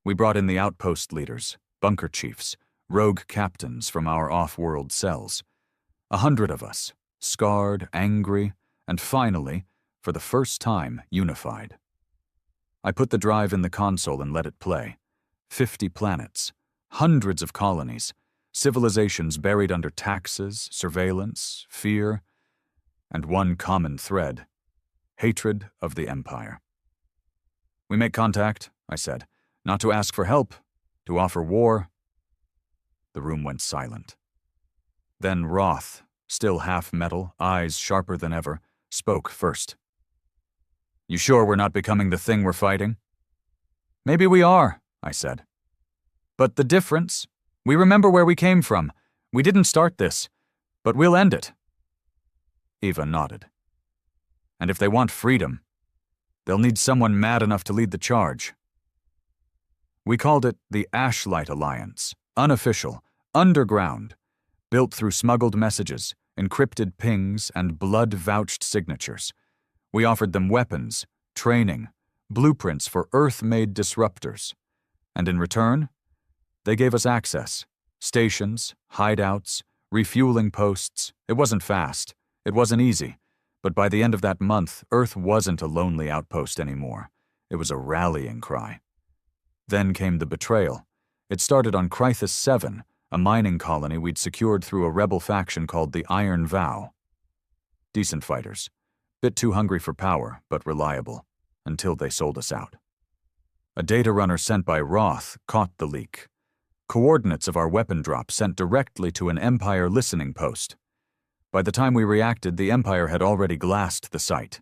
We brought in the outpost leaders, bunker chiefs, rogue captains from our off-world cells. 100 of us, scarred, angry, and finally, for the first time, unified. I put the drive in the console and let it play. 50 planets, hundreds of colonies, civilizations buried under taxes, surveillance, fear, and one common thread: hatred of the Empire. "We make contact," I said, "not to ask for help, to offer war." The room went silent. Then Roth, still half metal, eyes sharper than ever, spoke first. "You sure we're not becoming the thing we're fighting?" "Maybe we are," I said. "But the difference? We remember where we came from. We didn't start this, but we'll end it." Eva nodded. "And if they want freedom, they'll need someone mad enough to lead the charge." We called it the Ashlight Alliance, unofficial, underground, built through smuggled messages, encrypted pings, and blood-vouched signatures. We offered them weapons, training, blueprints for Earth-made disruptors. And in return, they gave us access, stations, hideouts, refueling posts. It wasn't fast. It wasn't easy. But by the end of that month, Earth wasn't a lonely outpost anymore. It was a rallying cry. Then came the betrayal. It started on Krythus 7, a mining colony we'd secured through a rebel faction called the Iron Vow. Decent fighters. Bit too hungry for power, but reliable, until they sold us out. A data runner sent by Roth caught the leak. Coordinates of our weapon drop sent directly to an Empire listening post. By the time we reacted, the Empire had already glassed the site.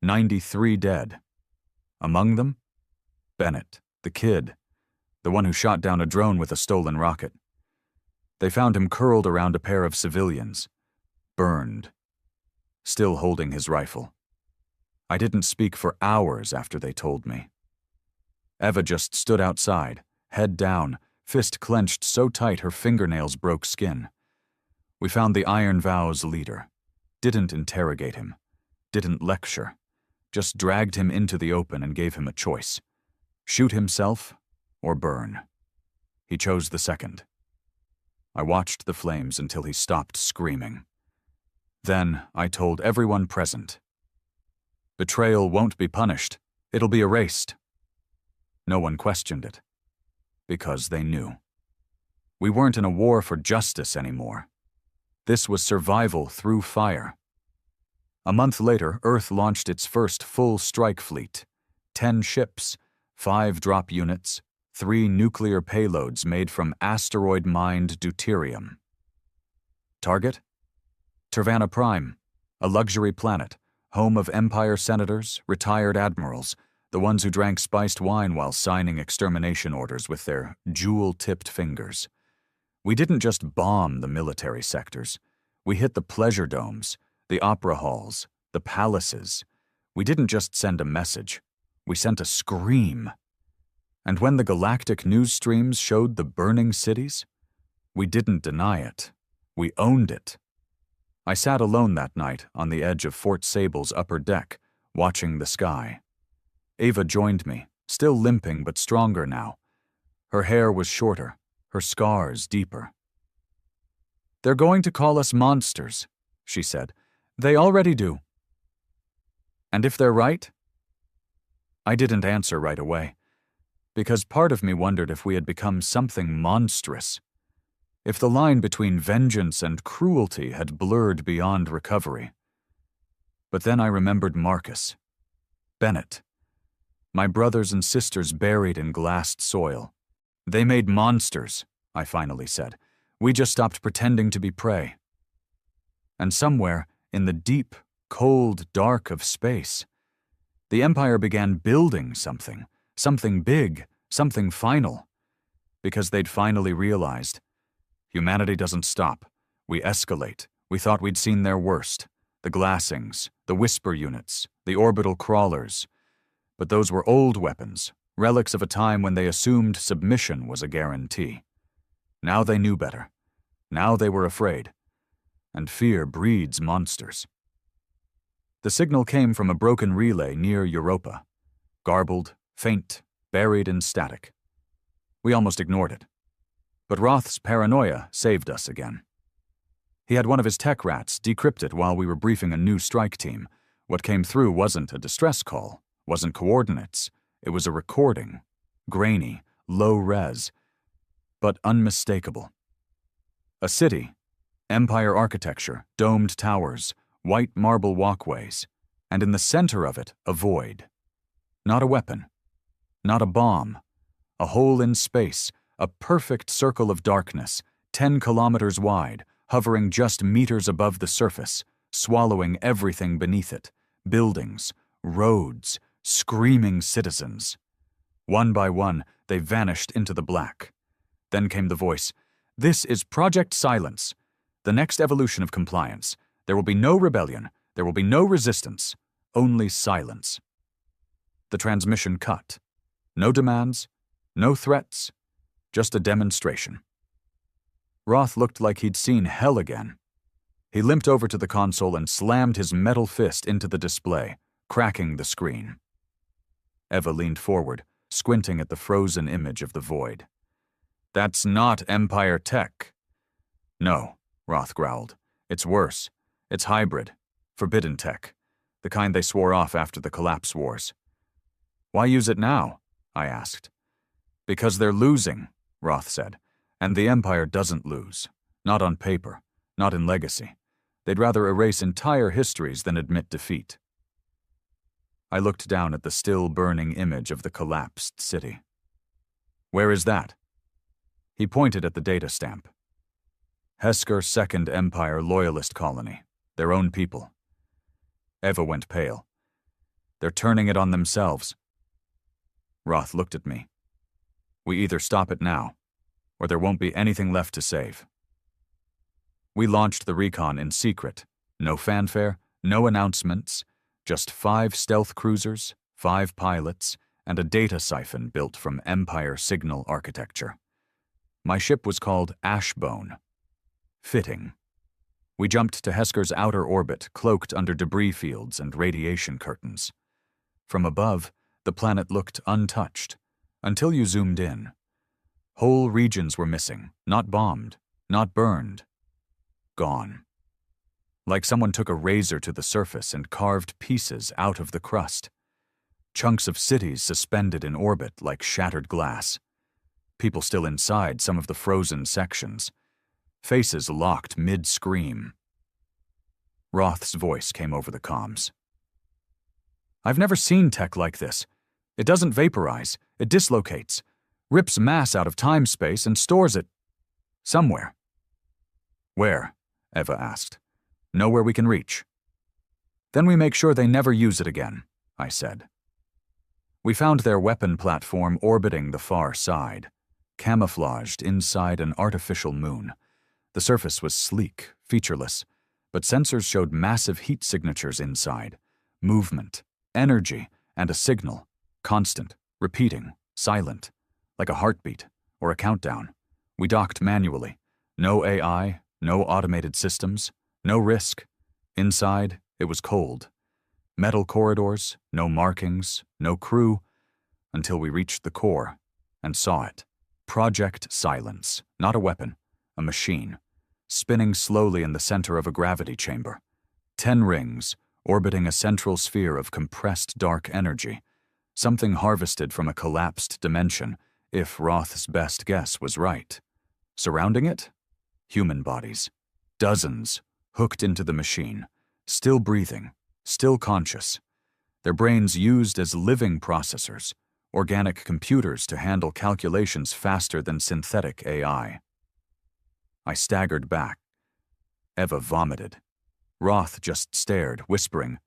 93 dead. Among them, Bennett, the kid, the one who shot down a drone with a stolen rocket. They found him curled around a pair of civilians, burned, still holding his rifle. I didn't speak for hours after they told me. Eva just stood outside, head down, fist clenched so tight her fingernails broke skin. We found the Iron Vow's leader. Didn't interrogate him. Didn't lecture. Just dragged him into the open and gave him a choice. Shoot himself or burn. He chose the second. I watched the flames until he stopped screaming. Then I told everyone present. Betrayal won't be punished. It'll be erased. No one questioned it. Because they knew. We weren't in a war for justice anymore. This was survival through fire. A month later, Earth launched its first full strike fleet. 10 ships, 5 drop units, 3 nuclear payloads made from asteroid-mined deuterium. Target? Tervana Prime, a luxury planet, home of Empire senators, retired admirals, the ones who drank spiced wine while signing extermination orders with their jewel-tipped fingers. We didn't just bomb the military sectors. We hit the pleasure domes, the opera halls, the palaces. We didn't just send a message. We sent a scream. And when the galactic news streams showed the burning cities, we didn't deny it. We owned it. I sat alone that night on the edge of Fort Sable's upper deck, watching the sky. Ava joined me, still limping but stronger now. Her hair was shorter, her scars deeper. "They're going to call us monsters," she said. "They already do." "And if they're right?" I didn't answer right away, because part of me wondered if we had become something monstrous. If the line between vengeance and cruelty had blurred beyond recovery. But then I remembered Marcus, Bennett, my brothers and sisters buried in glassed soil. They made monsters, I finally said. We just stopped pretending to be prey. And somewhere, in the deep, cold dark of space, the Empire began building something big, something final, because they'd finally realized humanity doesn't stop. We escalate. We thought we'd seen their worst. The glassings, the whisper units, the orbital crawlers. But those were old weapons, relics of a time when they assumed submission was a guarantee. Now they knew better. Now they were afraid. And fear breeds monsters. The signal came from a broken relay near Europa. Garbled, faint, buried in static. We almost ignored it. But Roth's paranoia saved us again. He had one of his tech rats decrypt it while we were briefing a new strike team. What came through wasn't a distress call, wasn't coordinates. It was a recording, grainy, low-res, but unmistakable. A city, Empire architecture, domed towers, white marble walkways, and in the center of it, a void. Not a weapon, not a bomb, a hole in space, a perfect circle of darkness, 10 kilometers wide, hovering just meters above the surface, swallowing everything beneath it, buildings, roads, screaming citizens. One by one, they vanished into the black. Then came the voice, "This is Project Silence. The next evolution of compliance. There will be no rebellion. There will be no resistance. Only silence." The transmission cut. No demands, no threats, just a demonstration. Roth looked like he'd seen hell again. He limped over to the console and slammed his metal fist into the display, cracking the screen. Eva leaned forward, squinting at the frozen image of the void. "That's not Empire tech." "No," Roth growled. "It's worse. It's hybrid, forbidden tech, the kind they swore off after the collapse wars." "Why use it now?" I asked. "Because they're losing," Roth said, "and the Empire doesn't lose. Not on paper, not in legacy. They'd rather erase entire histories than admit defeat." I looked down at the still-burning image of the collapsed city. "Where is that?" He pointed at the data stamp. Hesker Second Empire Loyalist Colony, their own people. Eva went pale. "They're turning it on themselves." Roth looked at me. "We either stop it now, or there won't be anything left to save." We launched the recon in secret. No fanfare, no announcements, just 5 stealth cruisers, 5 pilots, and a data siphon built from Empire signal architecture. My ship was called Ashbone. Fitting. We jumped to Hesker's outer orbit, cloaked under debris fields and radiation curtains. From above, the planet looked untouched, until you zoomed in. Whole regions were missing, not bombed, not burned. Gone. Like someone took a razor to the surface and carved pieces out of the crust. Chunks of cities suspended in orbit like shattered glass. People still inside some of the frozen sections. Faces locked mid-scream. Roth's voice came over the comms. "I've never seen tech like this. It doesn't vaporize, it dislocates, rips mass out of time-space and stores it somewhere." "Where?" Eva asked. "Nowhere we can reach." "Then we make sure they never use it again," I said. We found their weapon platform orbiting the far side, camouflaged inside an artificial moon. The surface was sleek, featureless, but sensors showed massive heat signatures inside, movement, energy, and a signal, constant, repeating, silent, like a heartbeat or a countdown. We docked manually. No AI, no automated systems, no risk. Inside, it was cold. Metal corridors, no markings, no crew, until we reached the core and saw it. Project Silence, not a weapon, a machine, spinning slowly in the center of a gravity chamber. 10 rings, orbiting a central sphere of compressed dark energy, something harvested from a collapsed dimension, if Roth's best guess was right. Surrounding it? human bodies. Dozens, hooked into the machine, still breathing, still conscious. Their brains used as living processors, organic computers to handle calculations faster than synthetic AI. I staggered back. Eva vomited. Roth just stared, whispering,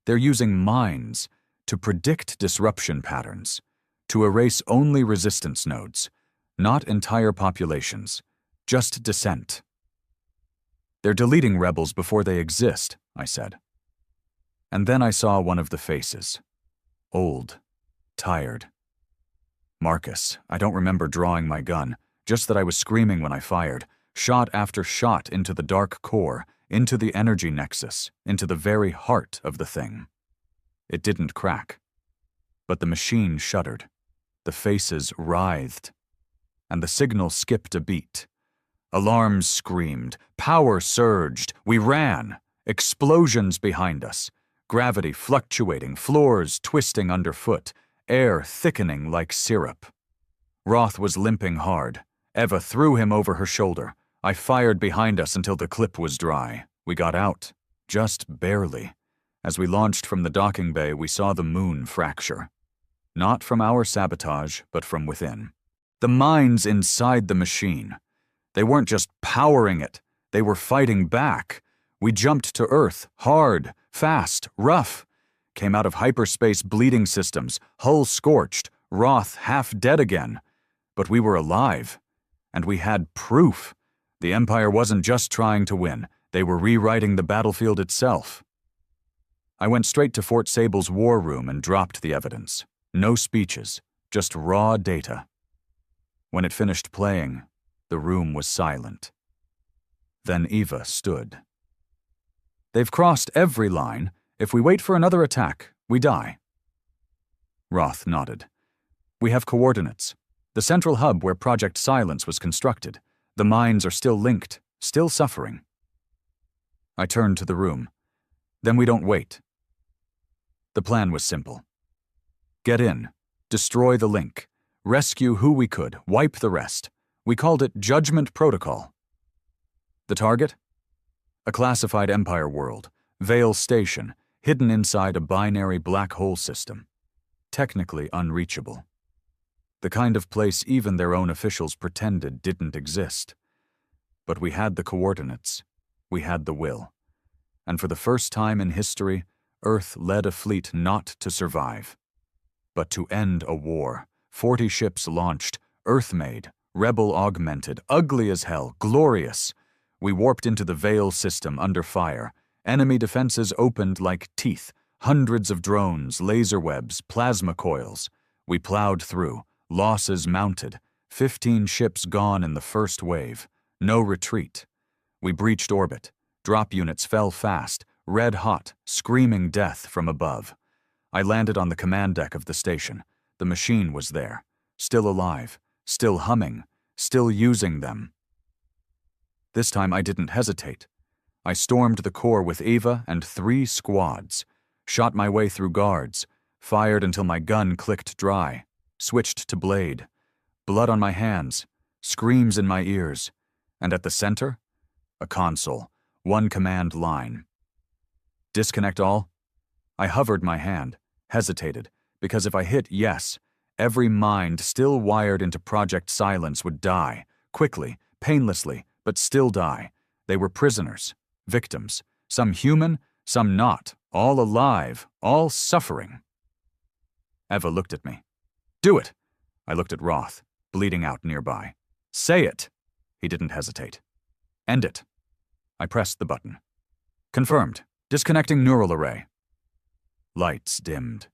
"They're using minds to predict disruption patterns, to erase only resistance nodes, not entire populations, just dissent." "They're deleting rebels before they exist," I said. And then I saw one of the faces. Old, tired. Marcus, I don't remember drawing my gun, just that I was screaming when I fired, shot after shot into the dark core, into the energy nexus, into the very heart of the thing. It didn't crack. But the machine shuddered. The faces writhed. And the signal skipped a beat. Alarms screamed. Power surged. We ran. Explosions behind us. Gravity fluctuating, floors twisting underfoot, air thickening like syrup. Roth was limping hard. Eva threw him over her shoulder. I fired behind us until the clip was dry. We got out. Just barely. As we launched from the docking bay, we saw the moon fracture. Not from our sabotage, but from within. The minds inside the machine. They weren't just powering it. They were fighting back. We jumped to Earth, hard, fast, rough. Came out of hyperspace bleeding systems, hull scorched, Roth half dead again. But we were alive. And we had proof. The Empire wasn't just trying to win. They were rewriting the battlefield itself. I went straight to Fort Sable's war room and dropped the evidence. No speeches, just raw data. When it finished playing, the room was silent. Then Eva stood. "They've crossed every line. If we wait for another attack, we die." Roth nodded. "We have coordinates. The central hub where Project Silence was constructed. The mines are still linked, still suffering." I turned to the room. "Then we don't wait." The plan was simple. Get in, destroy the link, rescue who we could, wipe the rest. We called it Judgment Protocol. The target? A classified Empire world, Vale Station, hidden inside a binary black hole system. Technically unreachable. The kind of place even their own officials pretended didn't exist. But we had the coordinates. We had the will. And for the first time in history, Earth led a fleet not to survive, but to end a war. 40 ships launched, Earth-made, rebel-augmented, ugly as hell, glorious. We warped into the Vale system under fire. Enemy defenses opened like teeth. Hundreds of drones, laser webs, plasma coils. We plowed through. Losses mounted. 15 ships gone in the first wave. No retreat. We breached orbit. Drop units fell fast, red hot, screaming death from above. I landed on the command deck of the station. The machine was there. Still alive. Still humming. Still using them. This time I didn't hesitate. I stormed the core with Eva and 3 squads. Shot my way through guards. Fired until my gun clicked dry. Switched to blade. Blood on my hands. Screams in my ears. And at the center? A console. 1 command line. Disconnect all? I hovered my hand, hesitated, because if I hit yes, every mind still wired into Project Silence would die, quickly, painlessly, but still die. They were prisoners, victims, some human, some not, all alive, all suffering. Eva looked at me. "Do it!" I looked at Roth, bleeding out nearby. "Say it!" He didn't hesitate. "End it." I pressed the button. "Confirmed. Disconnecting neural array." Lights dimmed.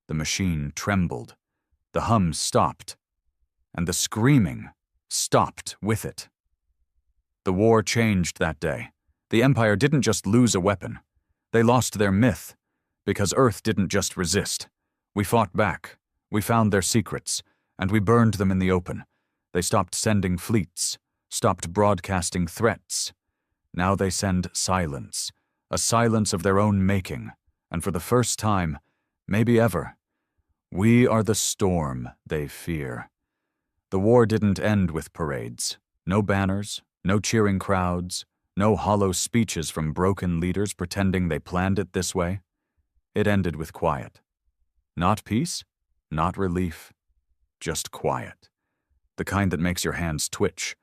The machine trembled. The hum stopped. And the screaming stopped with it. The war changed that day. The Empire didn't just lose a weapon. They lost their myth. Because Earth didn't just resist. We fought back. We found their secrets. And we burned them in the open. They stopped sending fleets. Stopped broadcasting threats. Now they send silence. A silence of their own making. And for the first time, maybe ever, we are the storm they fear. The war didn't end with parades. No banners, No cheering crowds, no hollow speeches from broken leaders pretending they planned it this way. It ended with quiet. Not peace, not relief, just quiet. The kind that makes your hands twitch.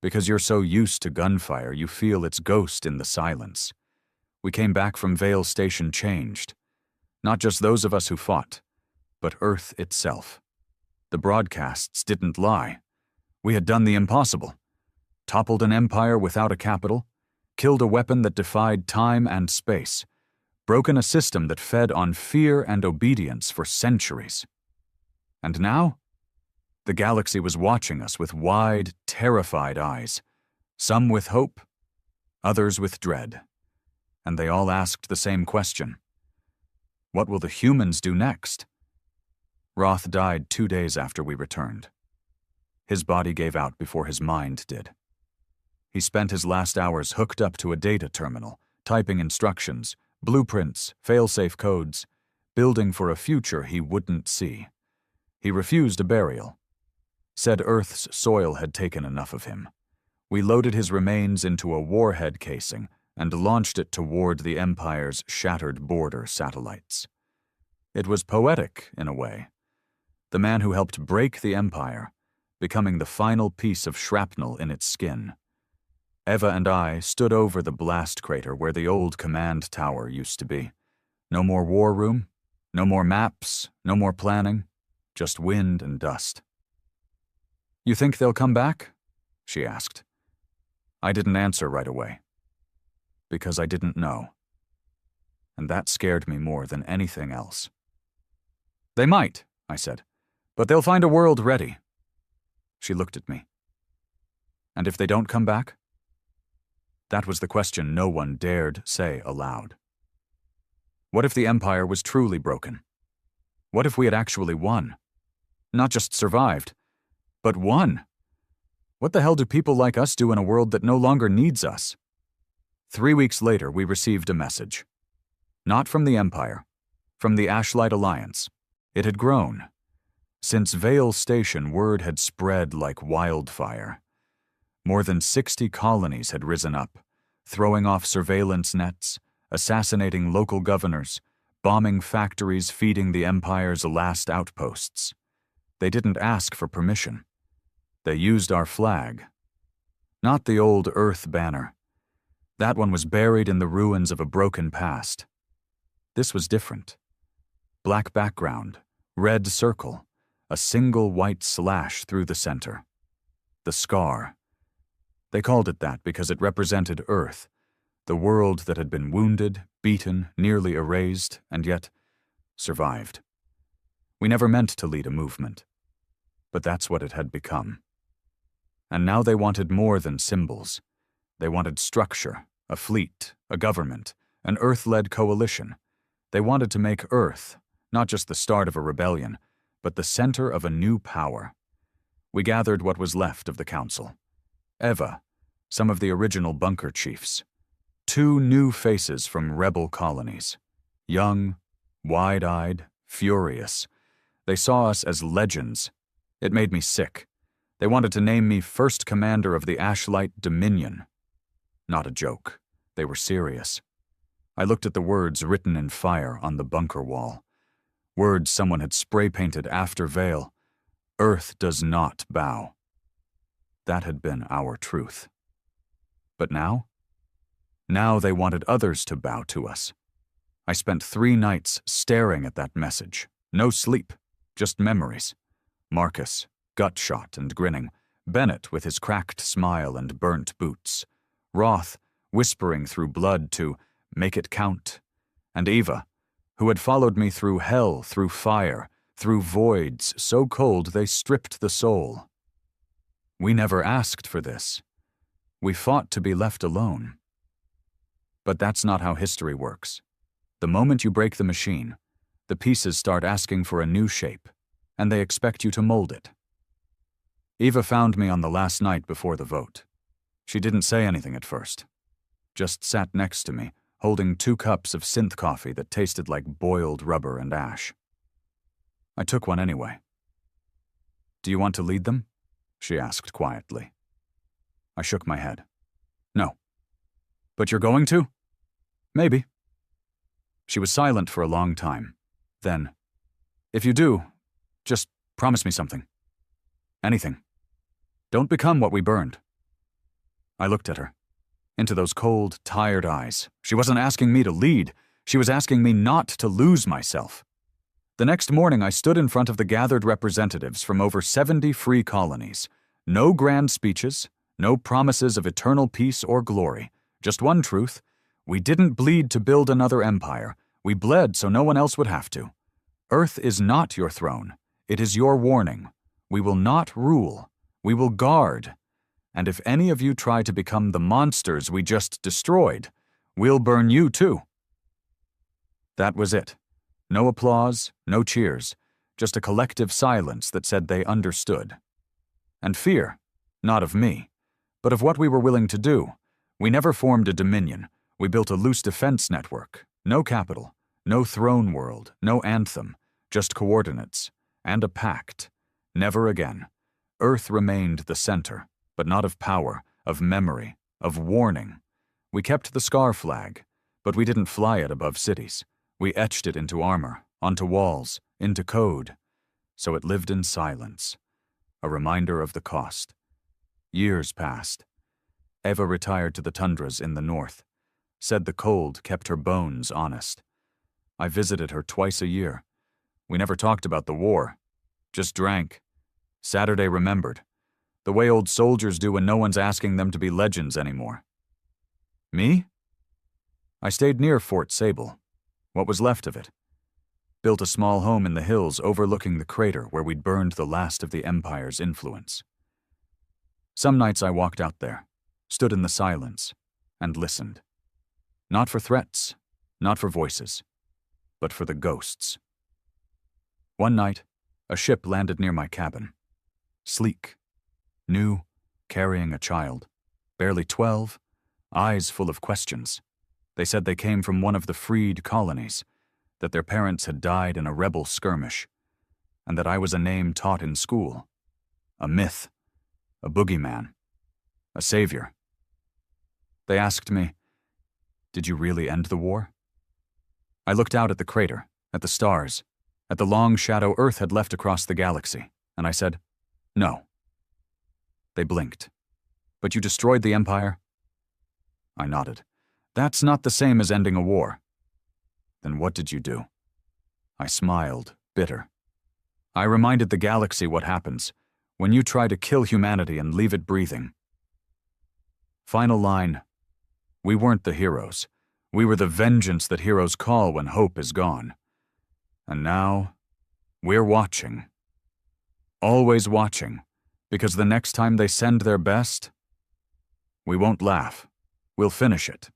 Because you're so used to gunfire, you feel its ghost in the silence. We came back from Vale Station changed. Not just those of us who fought, but Earth itself. The broadcasts didn't lie. We had done the impossible. Toppled an empire without a capital, killed a weapon that defied time and space, broken a system that fed on fear and obedience for centuries. And now? The galaxy was watching us with wide, terrified eyes, some with hope, others with dread. And they all asked the same question. What will the humans do next? Roth died 2 days after we returned. His body gave out before his mind did. He spent his last hours hooked up to a data terminal, typing instructions, blueprints, fail-safe codes, building for a future he wouldn't see. He refused a burial. Said Earth's soil had taken enough of him. We loaded his remains into a warhead casing and launched it toward the Empire's shattered border satellites. It was poetic, in a way. The man who helped break the Empire, becoming the final piece of shrapnel in its skin. Eva and I stood over the blast crater where the old command tower used to be. No more war room, no more maps, no more planning, just wind and dust. You think they'll come back? She asked. I didn't answer right away. Because I didn't know. And that scared me more than anything else. They might, I said, but they'll find a world ready. She looked at me. And if they don't come back? That was the question no one dared say aloud. What if the Empire was truly broken? What if we had actually won? Not just survived, but won. What the hell do people like us do in a world that no longer needs us? 3 weeks later, we received a message. Not from the Empire, from the Ashlight Alliance. It had grown. Since Vale Station, word had spread like wildfire. More than 60 colonies had risen up, throwing off surveillance nets, assassinating local governors, bombing factories feeding the Empire's last outposts. They didn't ask for permission. They used our flag. Not the old Earth banner. That one was buried in the ruins of a broken past. This was different. Black background, red circle, a single white slash through the center. The scar. They called it that because it represented Earth, the world that had been wounded, beaten, nearly erased, and yet survived. We never meant to lead a movement, but that's what it had become. And now they wanted more than symbols. They wanted structure, a fleet, a government, an Earth-led coalition. They wanted to make Earth, not just the start of a rebellion, but the center of a new power. We gathered what was left of the council. Eva, some of the original bunker chiefs. 2 new faces from rebel colonies. Young, wide-eyed, furious. They saw us as legends. It made me sick. They wanted to name me First Commander of the Ashlight Dominion. Not a joke. They were serious. I looked at the words written in fire on the bunker wall. Words someone had spray-painted after Vale. Earth does not bow. That had been our truth. But now? Now they wanted others to bow to us. I spent 3 nights staring at that message. No sleep, just memories. Marcus, gut-shot and grinning. Bennett with his cracked smile and burnt boots. Roth, whispering through blood to make it count. And Eva, who had followed me through hell, through fire, through voids so cold they stripped the soul. We never asked for this. We fought to be left alone. But that's not how history works. The moment you break the machine, the pieces start asking for a new shape, and they expect you to mold it. Eva found me on the last night before the vote. She didn't say anything at first, just sat next to me, holding 2 cups of synth coffee that tasted like boiled rubber and ash. I took one anyway. Do you want to lead them? She asked quietly. I shook my head. No. But you're going to? Maybe. She was silent for a long time. Then, if you do, just promise me something. Anything. Don't become what we burned. I looked at her, into those cold, tired eyes. She wasn't asking me to lead. She was asking me not to lose myself. The next morning, I stood in front of the gathered representatives from over 70 free colonies. No grand speeches, no promises of eternal peace or glory. Just one truth. We didn't bleed to build another empire. We bled so no one else would have to. Earth is not your throne. It is your warning. We will not rule. We will guard. And if any of you try to become the monsters we just destroyed, we'll burn you too. That was it. No applause, no cheers, just a collective silence that said they understood. And fear, not of me, but of what we were willing to do. We never formed a dominion. We built a loose defense network. No capital, no throne world, no anthem, just coordinates, and a pact. Never again. Earth remained the center, but not of power, of memory, of warning. We kept the scar flag, but we didn't fly it above cities. We etched it into armor, onto walls, into code. So it lived in silence, a reminder of the cost. Years passed. Eva retired to the tundras in the north, said the cold kept her bones honest. I visited her twice a year. We never talked about the war, just drank. Saturday remembered, the way old soldiers do when no one's asking them to be legends anymore. Me? I stayed near Fort Sable, what was left of it. Built a small home in the hills overlooking the crater where we'd burned the last of the Empire's influence. Some nights I walked out there, stood in the silence, and listened. Not for threats, not for voices, but for the ghosts. One night, a ship landed near my cabin. Sleek, new, carrying a child, barely 12, eyes full of questions. They said they came from one of the freed colonies, that their parents had died in a rebel skirmish, and that I was a name taught in school. A myth, a boogeyman, a savior. They asked me, "Did you really end the war?" I looked out at the crater, at the stars, at the long shadow Earth had left across the galaxy, and I said, "No." They blinked. "But you destroyed the Empire?" I nodded. "That's not the same as ending a war." "Then what did you do?" I smiled, bitter. "I reminded the galaxy what happens when you try to kill humanity and leave it breathing." Final line, we weren't the heroes. We were the vengeance that heroes call when hope is gone. And now, we're watching. Always watching, because the next time they send their best, we won't laugh. We'll finish it.